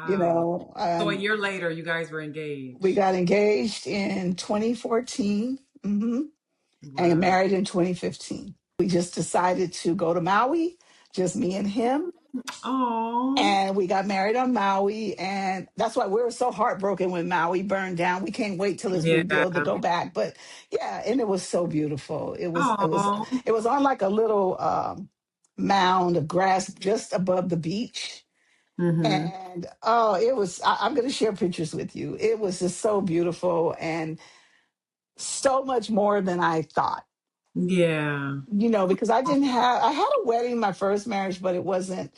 you Wow. know. So a year later, you guys were engaged. We got engaged in 2014, and Wow. married in 2015. We just decided to go to Maui, just me and him. Oh. And we got married on Maui, and that's why we were so heartbroken when Maui burned down. We can't wait till it's Yeah. rebuilt to go back. But yeah, and it was so beautiful. Oh. It was on like a little mound of grass just above the beach. Mm-hmm. And oh, I'm going to share pictures with you. It was just so beautiful and so much more than I thought, Yeah. because I had a wedding my first marriage, but it wasn't,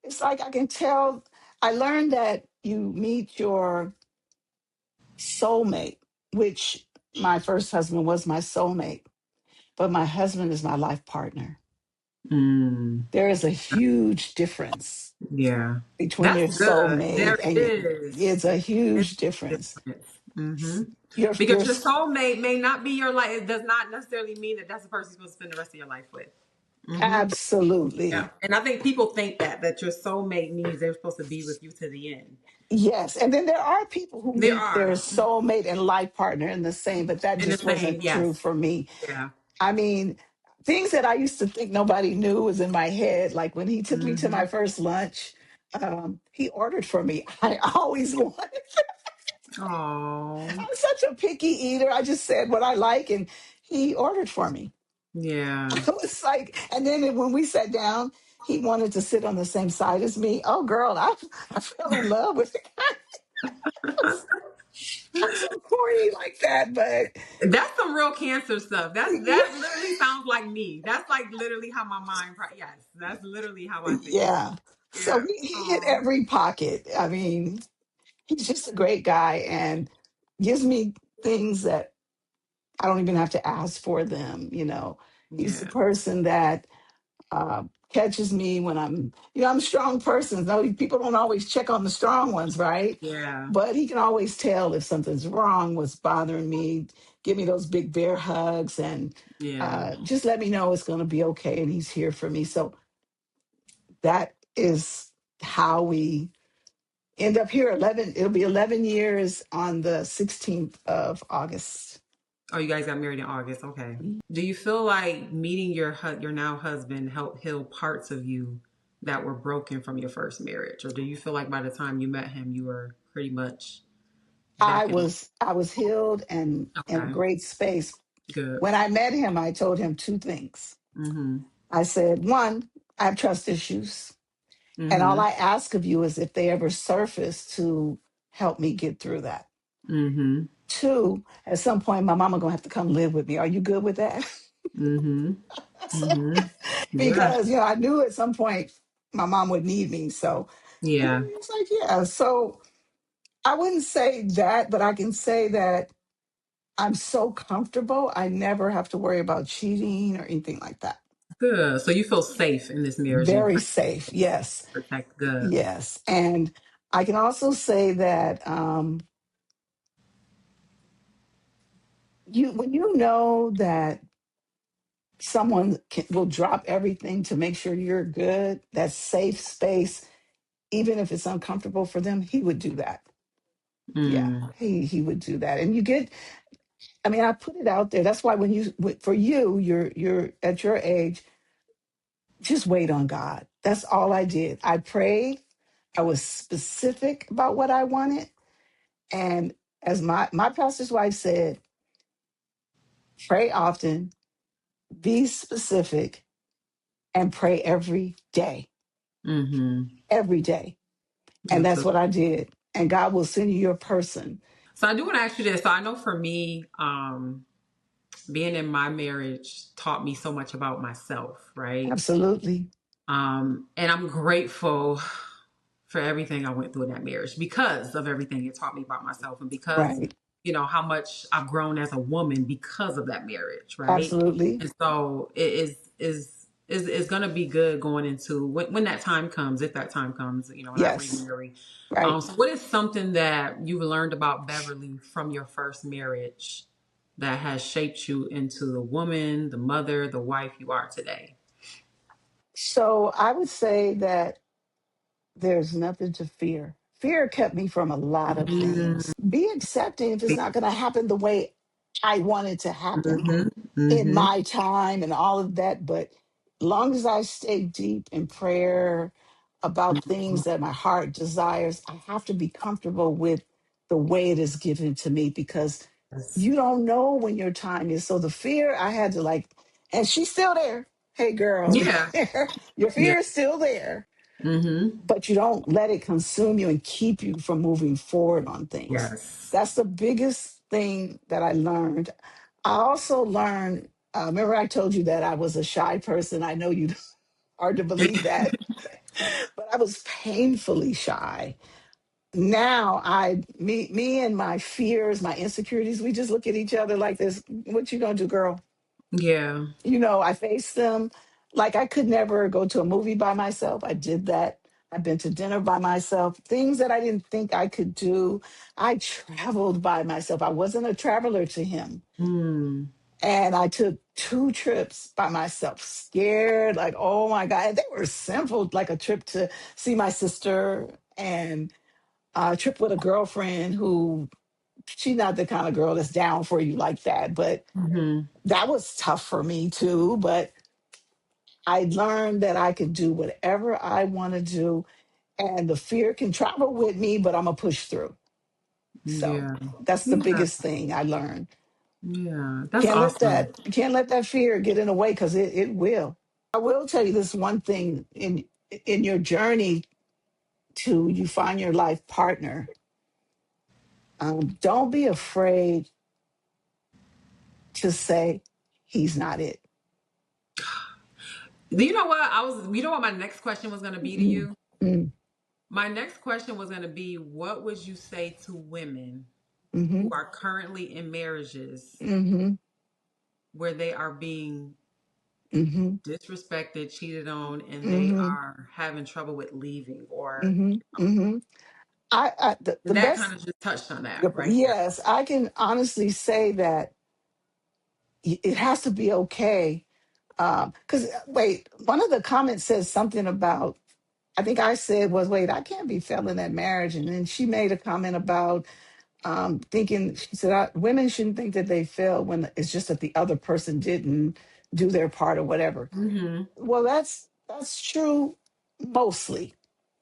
it's like I can tell. I learned that you meet your soulmate, which my first husband was my soulmate, but my husband is my life partner. Mm. There is a huge difference Yeah. between your That's good. There soulmate and is. it's a It's huge a difference. difference. Mm-hmm. Your Because your soulmate may not be your life. It does not necessarily mean that that's the person you're supposed to spend the rest of your life with. Mm-hmm. Yeah. Absolutely. And I think people think that your soulmate means they're supposed to be with you to the end. Yes. And then there are people who There meet their are. soulmate and life partner in the same, but that In the just same, wasn't true yes. for me. Yeah. I mean, things that I used to think nobody knew was in my head. Like when he took me to Mm-hmm. my first lunch, he ordered for me. I always wanted. Oh. I'm such a picky eater. I just said what I like, and he ordered for me. Yeah. I was like, and then when we sat down, he wanted to sit on the same side as me. Oh, girl, I fell in love with the guy. I'm so corny like that, but That's some real cancer stuff. yeah, That literally sounds like me. That's like literally how my mind. Yes, that's literally how I think. yeah. So Yeah. he hit Oh. every pocket. I mean, he's just a great guy and gives me things that I don't even have to ask for them. He's the Yeah. person that catches me when I'm a strong person. No, people don't always check on the strong ones, right? Yeah. But he can always tell if something's wrong, what's bothering me, give me those big bear hugs and Yeah. just let me know it's going to be okay. And he's here for me. So that is how we end up here. It'll be 11 years on the 16th of August. Oh, you guys got married in August. Okay. Do you feel like meeting your now husband helped heal parts of you that were broken from your first marriage, or do you feel like by the time you met him, you were pretty much I back in? was I was healed and in a Okay. great space. Good. When I met him, I told him two things. Mm-hmm. I said, one, I have trust issues. And all Mm-hmm. I ask of you is if they ever surface to help me get through that. Mm-hmm. Two, at some point, my mama gonna have to come live with me. Are you good with that? Mm-hmm. Mm-hmm. Yeah. Because I knew at some point my mom would need me. So Yeah. it's like, yeah. So I wouldn't say that, but I can say that I'm so comfortable. I never have to worry about cheating or anything like that. Good. So you feel safe in this marriage. You Very safe. Yes. protect. Good. Yes. And I can also say that when you know that will drop everything to make sure you're good, that safe space, even if it's uncomfortable for them, he would do that. Yeah, Mm. he would do that. And I mean, I put it out there. That's why for you, you're at your age, just wait on God. That's all I did. I prayed. I was specific about what I wanted. And as my pastor's wife said, pray often, be specific, and pray Mm-hmm. every day. And that's Absolutely. what I did. And God will send you your person. So I do want to ask you this. So I know for me, being in my marriage taught me so much about myself, right? Absolutely. And I'm grateful for everything I went through in that marriage because of everything it taught me about myself and because, Right. how much I've grown as a woman because of that marriage, right? Absolutely. And so it is going to be good going into when that time comes, if that time comes, when I Yes. remarry. Right. So what is something that you've learned about Beverly from your first marriage that has shaped you into the woman, the mother, the wife you are today? So I would say that there's nothing to fear. Fear kept me from a lot of Mm-hmm. things. Be accepting if it's not going to happen the way I want it to happen in Mm-hmm. my time and all of that. But long as I stay deep in prayer, about things that my heart desires, I have to be comfortable with the way it is given to me because Yes. you don't know when your time is. So the fear I had to like, and she's still there. Hey girl, Yeah. your Yeah. fear is still there, Mm-hmm. but you don't let it consume you and keep you from moving forward on things. Yes. That's the biggest thing that I learned. I also learned, remember I told you that I was a shy person. I know you hard to believe that, but I was painfully shy. Now me and my fears, my insecurities, we just look at each other like this. What you gonna do, girl? Yeah. I face them. Like I could never go to a movie by myself. I did that. I've been to dinner by myself. Things that I didn't think I could do. I traveled by myself. I wasn't a traveler to him. Mm. And I took 2 trips by myself, scared, like, oh my God. And they were simple, like a trip to see my sister and a trip with a girlfriend who she's not the kind of girl that's down for you like that. But Mm-hmm. that was tough for me too. But I learned that I could do whatever I want to do. And the fear can travel with me, but I'm going to push through. So Yeah. that's the Yeah. biggest thing I learned. Yeah. That's awesome. You can't let that fear get in the way because it will. I will tell you this one thing in your journey to you find your life partner. Don't be afraid to say he's not it. You know what? You know what my next question was going to be to Mm, you? mm, My next question was going to be, what would you say to women who mhm, are currently in marriages mhm, where they are being mhm, disrespected, cheated on, and they mhm, are having trouble with leaving? Or, mhm, mhm. The and that kind best, of just touched on that right there. yes, I can honestly say that it has to be okay. Because wait, one of the comments says something about. I think I said was, wait, I can't be failing that marriage, and then she made a comment about thinking. She said women shouldn't think that they failed when it's just that the other person didn't do their part or whatever. Mm-hmm. Well, that's true mostly.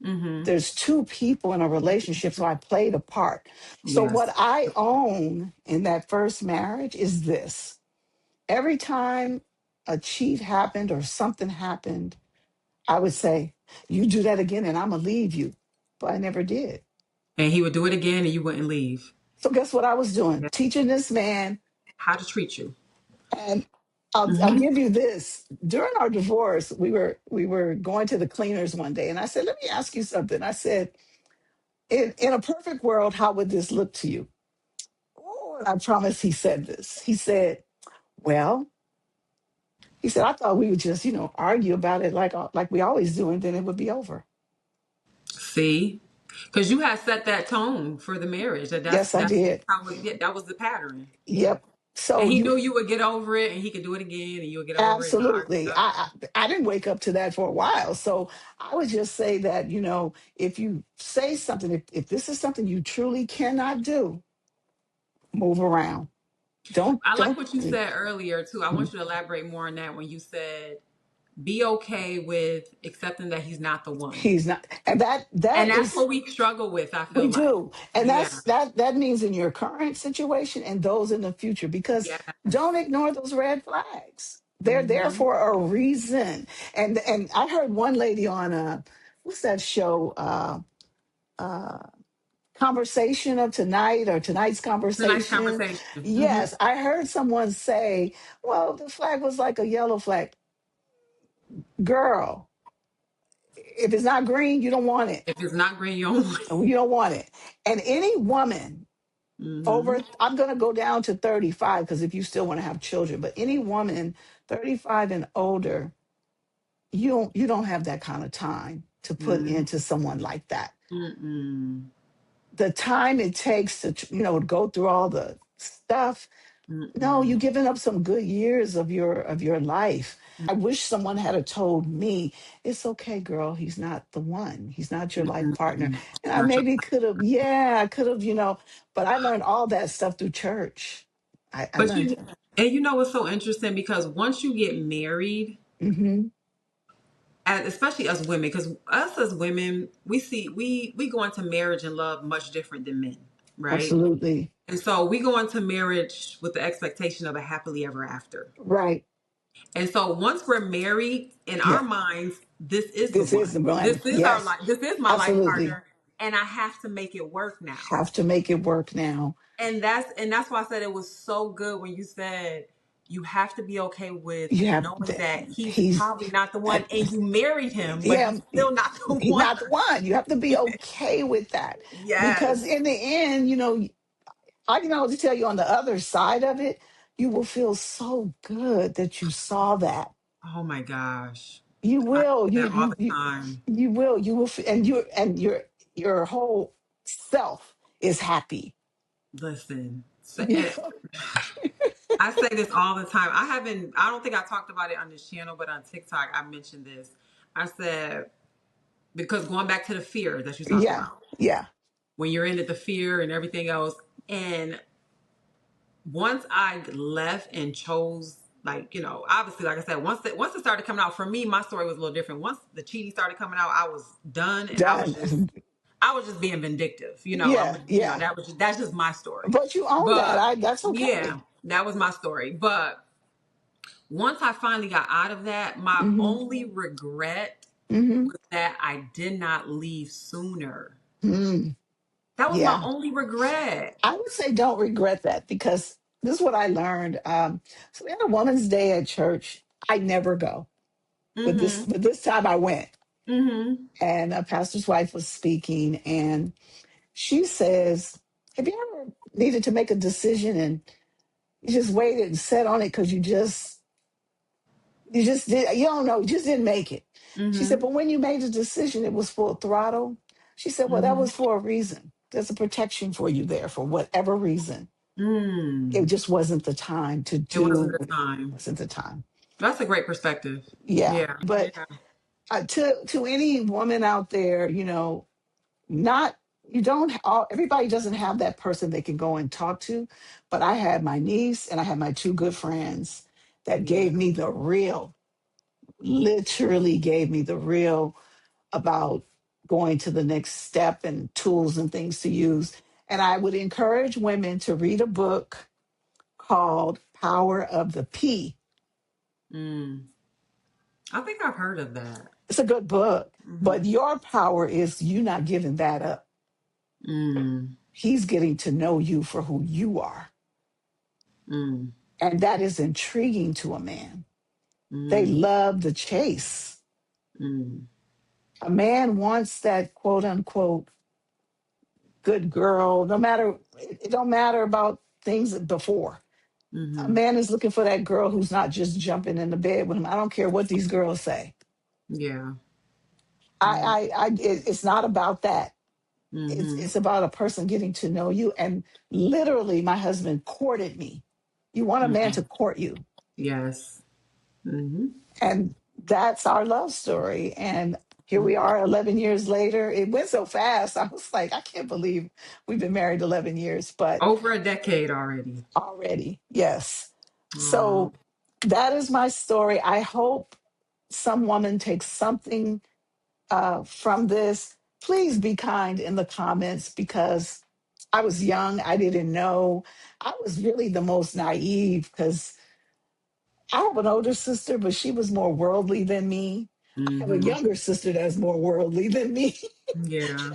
Mm-hmm. There's 2 people in a relationship, so I played a part. So what Yes. I own in that first marriage is this. Every time a cheat happened or something happened, I would say, you do that again and I'm gonna leave you. But I never did. And he would do it again and you wouldn't leave. So guess what I was doing? Yeah. Teaching this man. How to treat you. And I'll Mm-hmm. give you this. During our divorce, we were going to the cleaners one day, and I said, "Let me ask you something." I said, "In a perfect world, how would this look to you?" Oh, and I promise he said this. He said, "Well," he said, "I thought we would just, argue about it like we always do, and then it would be over." See? Because you had set that tone for the marriage. That's Yes, I that's did. how that was the pattern. Yeah. Yep. So And he you knew you would get over it and he could do it again and you would get over it and argue absolutely. about I didn't wake up to that for a while. So I would just say that, if you say something, if this is something you truly cannot do, move around. Don't I like don't what you said earlier too. I want you to elaborate more on that when you said be okay with accepting that he's not the one. he's not, and that And that that's is what we struggle with, I we feel like. do. And Yeah. that means in your current situation and those in the future, because Yes. don't ignore those red flags. They're there Mm-hmm. for a reason. And I heard one lady on what's that show? Uh Conversation of tonight or tonight's It's a nice conversation. conversation. Mm-hmm. Yes, I heard someone say, well, the flag was like a yellow flag. Girl, if it's not green, you don't want it. If it's not green, you don't want it. You don't want it. And any woman Mm-hmm. over, I'm going to go down to 35 because if you still want to have children, but any woman 35 and older, you don't have that kind of time to put Mm-hmm. into someone like that. Mm-mm. The time it takes to go through all the stuff. No, Mm-mm. you're giving up some good years of your life. I wish someone had a told me, it's okay, girl, he's not the one. He's not your life partner. Mm-mm. And I Not your- maybe could have, yeah, I could have, but I learned all that stuff through church. I But learned. and you know what's so interesting because once you get married, Hmm. especially as women, because us as women, we go into marriage and love much different than men, right? Absolutely. And so we go into marriage with the expectation of a happily ever after. Right. And so once we're married, in our Yeah. minds, this is the This is one. the one. This is our Yes. life. This is my life Absolutely. partner, and I have to make it work now. Have to make it work now. And that's why I said it was so good when you said you have to be okay with You have knowing that he's he's probably not the one, and and you married him, but yeah, he's still not the one. not the one. You have to be okay with that. Because Yes. in the end, I can always tell you on the other side of it, you will feel so good that you saw that. Oh my gosh. You I say will. that all the time. You will. You will. And your whole self is happy. Listen. Yeah. I say this all the time. I don't think I talked about it on this channel, but on TikTok, I mentioned this. I said, because going back to the fear that you talked Yeah. about, Yeah. when you're into the fear and everything else. And once I left and chose, like, obviously, like I said, once it started coming out, for me, my story was a little different. Once the cheating started coming out, I was done, and Done. I was just being vindictive. Yeah. Yeah. That's just my story. But you own that. But That's yeah, okay. that was my story. But once I finally got out of that, my Mm-hmm. only regret Mm-hmm. was that I did not leave sooner. Mm. That was my Yeah. only regret. I would say don't regret that because this is what I learned. So we had a woman's day at church. I never go, but this Mm-hmm. but this time I went, Mm-hmm. and a pastor's wife was speaking, and she says, "Have you ever needed to make a decision and you just waited and sat on it because you don't know, you just didn't make it?" She said, Mm-hmm. "But when you made the decision, it was full throttle." She said, "Well, that Mm-hmm. was for a reason. There's a protection for you there for whatever reason. It Mm. just wasn't the time to It wasn't do the what it time. wasn't the time." That's a great perspective. Yeah, Yeah. but Yeah. to any woman out there, not you don't all everybody doesn't have that person they can go and talk to, but I had my niece and I had my two good friends that Yeah. gave me the real, literally gave me the real about going to the next step and tools and things to use. And I would encourage women to read a book called Power of the P. Mm. I think I've heard of that. It's a good book, Mm-hmm. but your power is you not giving that up. Mm. He's getting to know you for who you are. Mm. And that is intriguing to a man. They Mm. love the chase. Mm. A man wants that quote unquote good girl, no matter, it don't matter about things before. A Mm-hmm. man is looking for that girl who's not just jumping in the bed with him. I don't care what these girls say. Yeah. Yeah. It's not about that. Mm-hmm. It's about a person getting to know you. And literally, my husband courted me. You want a man Mm-hmm. to court you, Yes. Mm-hmm. and that's our love story. And here we are 11 years later. It went so fast. I was like, I can't believe we've been married 11 years, but Over a decade already. already, yes. Oh, So that is my story. I hope some woman takes something from this. Please be kind in the comments because I was young. I didn't know. I was really the most naive because I have an older sister, but she was more worldly than me. I have a mm-hmm. younger sister that's more worldly than me. Yeah.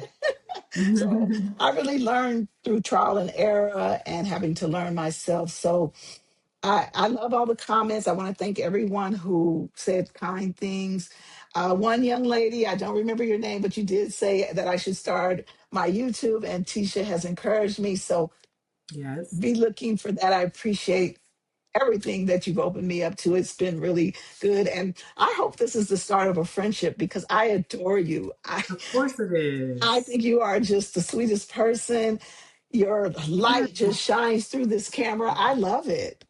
So I really learned through trial and error and having to learn myself. So I love all the comments. I want to thank everyone who said kind things. One young lady, I don't remember your name, but you did say that I should start my YouTube, and Tisha has encouraged me. So Yes. be looking for that. I appreciate everything that you've opened me up to. It's been really good. And I hope this is the start of a friendship because I adore you. Of course it I is. think you are just the sweetest person. Your Yeah. light just shines through this camera. I love it.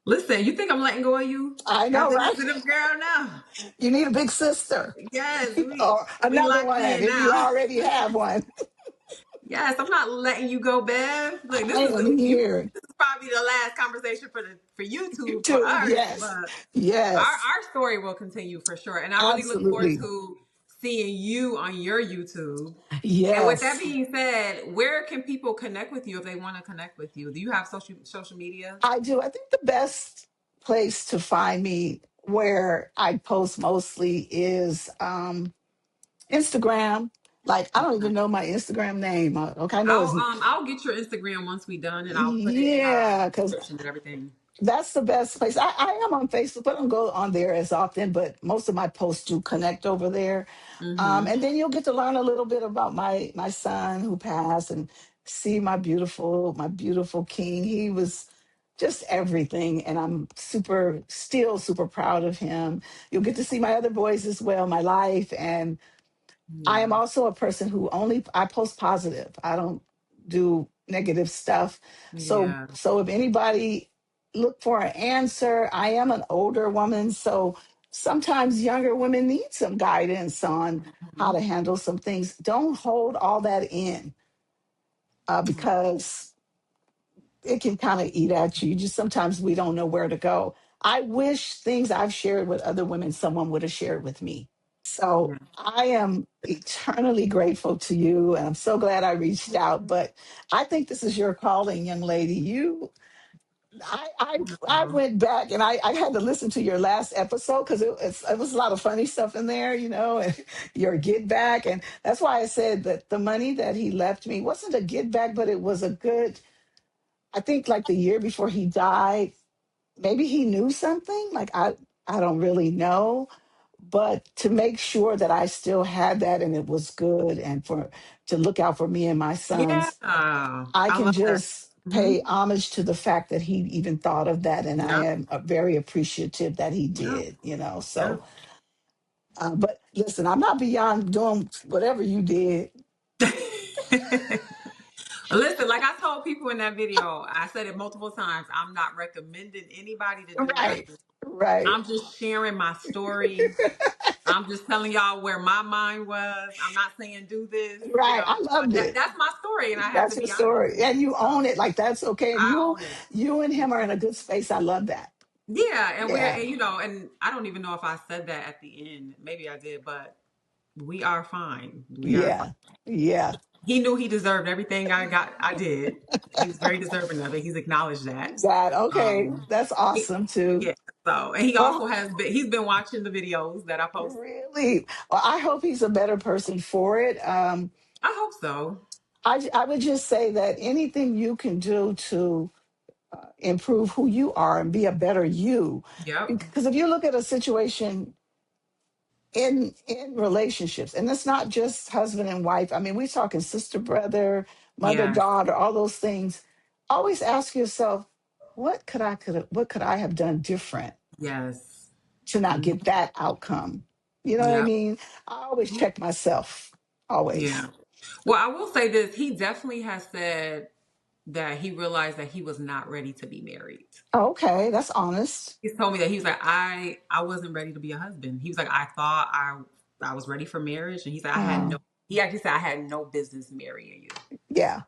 Listen, you think I'm letting go of you I know, after this right? to them, girl? No. You need a big sister Yes, we or we another locked one in if you now. already have one. Yes, I'm not letting you go, Bev. Look, I am here. this is probably the last conversation for YouTube for YouTube, us, yes. but Yes. our story will continue for sure. And I really look forward Absolutely. to seeing you on your YouTube. And with that Yes. being said, where can people connect with you if they want to connect with you? Do you have social media? I do. I think the best place to find me where I post mostly is Instagram. Like I don't Okay. even know my Instagram name. Okay, I know it's I'll get your Instagram once we done and I'll put it in yeah, our because description and everything. that's the best place. I am on Facebook, but I don't go on there as often. But most of my posts do connect over there, Mm-hmm. and then you'll get to learn a little bit about my son who passed and see my beautiful king. He was just everything, and I'm still super proud of him. You'll get to see my other boys as well, my life, and I Yeah. am also a person who only I post positive. I don't do negative stuff. Yeah. So if anybody look for an answer, I am an older woman, so sometimes younger women need some guidance on how Mhm. to handle some things. Don't hold all that in because it can kind of eat at you. Just sometimes we don't know where to go. I wish things I've shared with other women someone would have shared with me. So Yeah. I am eternally grateful to you, and I'm so glad I reached out. But I think this is your calling, young lady. I Oh, went back and I had to listen to your last episode because it was a lot of funny stuff in there, and your get back, and that's why I said that the money that he left me wasn't a get back, but it was a good. I think like the year before he died, maybe he knew something. Like I don't really know, but to make sure that I still had that and it was good and for to look out for me and my yeah. sons, I I can love that. just Hmm. pay homage to the fact that he even thought of that, and I Yep. am very appreciative that he Yep. did. Yep. So, but listen, I'm not beyond doing whatever you did. Listen, like I told people in that video, I said it multiple times. I'm not recommending anybody to do Right, nothing. right, I'm just sharing my story. I'm just telling y'all where my mind was. I'm not saying do this, right. I but loved it. that's my story, and I have to That's your be honest. story, and you own So it. Like that's okay. And I you, own it. you and him are in a good space. I love that. Yeah, and Yeah, and I don't even know if I said that at the end. Maybe I did, but we are fine. We are fine. yeah, yeah. He knew he deserved everything I did. He was very deserving of it. He's acknowledged that. That okay. Um, That's he, awesome too. yeah. So, and he Well, also he's been watching the videos that I post. really. Well, I hope he's a better person for it. I hope so. I would just say that anything you can do to improve who you are and be a better you, Yep. because if you look at a situation in relationships, and it's not just husband and wife. I mean, we're talking sister, brother, mother, Yes. daughter, all those things. Always ask yourself, what could I have done different Yes. to not Mhm. get that outcome? You know what I Yep. mean? I always check myself. Yeah. Always. Well, I will say this. He definitely has said that he realized that he was not ready to be married. Oh, okay, that's honest. He's told me that he was like, I wasn't ready to be a husband. He was like, I thought I was ready for marriage, and he's like, Uh, he actually said I had no business marrying you. yeah.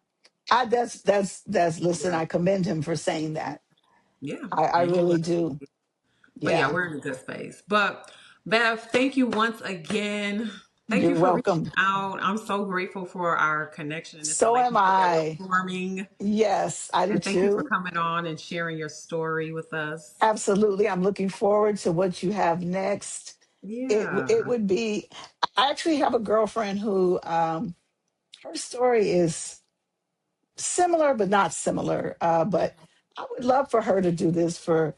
That's. Listen, Yeah, I commend him for saying that. yeah, I and he really was. do. But yeah, Yeah. we're in a good space. But Bev, thank you once again. Thank You're you for reaching welcome. out. I'm so grateful for our connection and this So am relationship that we're I. forming. Yes, I do And thank you for too. coming on and sharing your story with us. Absolutely. I'm looking forward to what you have next. It Yeah. would be I actually have a girlfriend who her story is similar but not similar. But I would love for her to do this for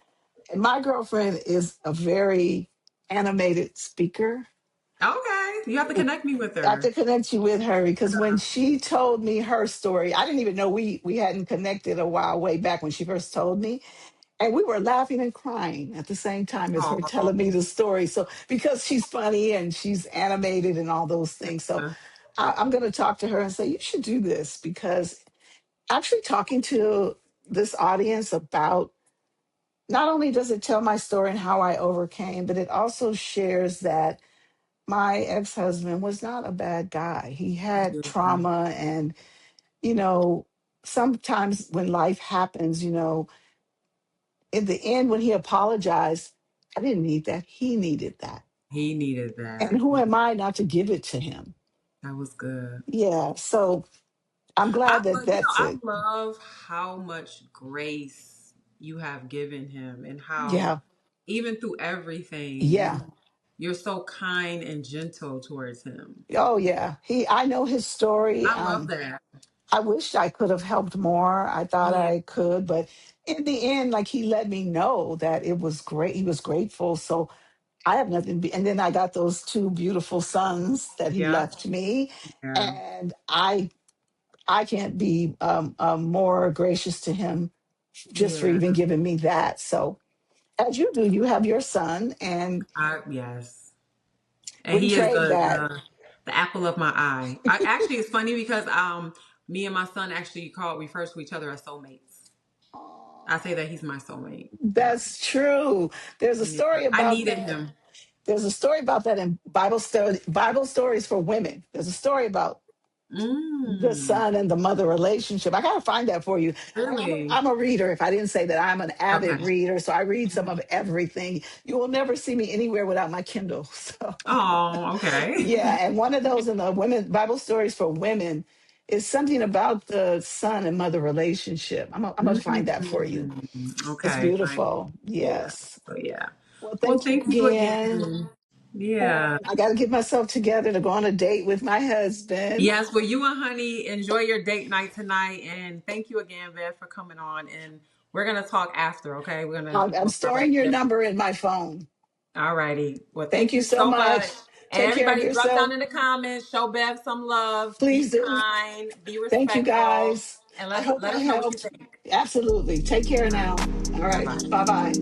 and my girlfriend is a very animated speaker. Okay. You have to connect me with I have her. to connect you with her because when she told me her story, I didn't even know we hadn't connected a while way back when she first told me. And we were laughing and crying at the same time as her Oh, telling me the story. So because she's funny and she's animated and all those things. So I'm going to talk to her and say, you should do this because actually talking to this audience about not only does it tell my story and how I overcame, but it also shares that my ex-husband was not a bad guy. He had yeah. trauma and you know, sometimes when life happens, in the end, when he apologized, I didn't need that. He needed that. He needed And that. who am I not to give it to him? That was good. Yeah. So I'm glad that that's I it. love how much grace you have given him, and how Yeah. even through everything Yeah. you're so kind and gentle towards him. Oh, yeah. I know his story. I love that. I wished I could have helped more. I thought Yeah. I could, but in the end, like he let me know that it was great. He was grateful. So I have nothing. And then I got those two beautiful sons that he Yeah. left me, Yeah. and I can't be more gracious to him just for Yeah. even giving me that. So as you do, you have your son, and Yes. And wouldn't he is trade that. the apple of my eye. I actually, it's funny because me and my son actually refer to each other as soulmates. I say that he's my soulmate. Yeah. That's true. There's a Yeah. story I about needed that. him. There's a story about that in Bible stories for women. There's a story about the Mm, son and the mother relationship. I gotta find that for you. really? I'm a reader. If I didn't say that, I'm an avid Okay. reader, so I read some of everything. You will never see me anywhere without my Kindle. So Oh, okay. yeah, and one of those in the women Bible stories for women is something about the son and mother relationship. I'm gonna find that for you. It's Okay, fine. beautiful. Yeah. Yes. So yeah. Well, Well, thank you thank you again. again. Yeah. And I got to get myself together to go on a date with my husband. Yes, well, you and honey enjoy your date night tonight, and thank you again, Bev, for coming on. And we're gonna talk after, okay? I'm We'll start back storing your together. number in my phone. All righty. Well, Thank thank you you so so much. much. And Take care of everybody, drop yourself. down in the comments, show Bev some love, Please be do. kind, be Thank you respectful, guys. and I hope let I us know what you helped. think. Absolutely. Take care now. All Bye right. bye. Bye bye.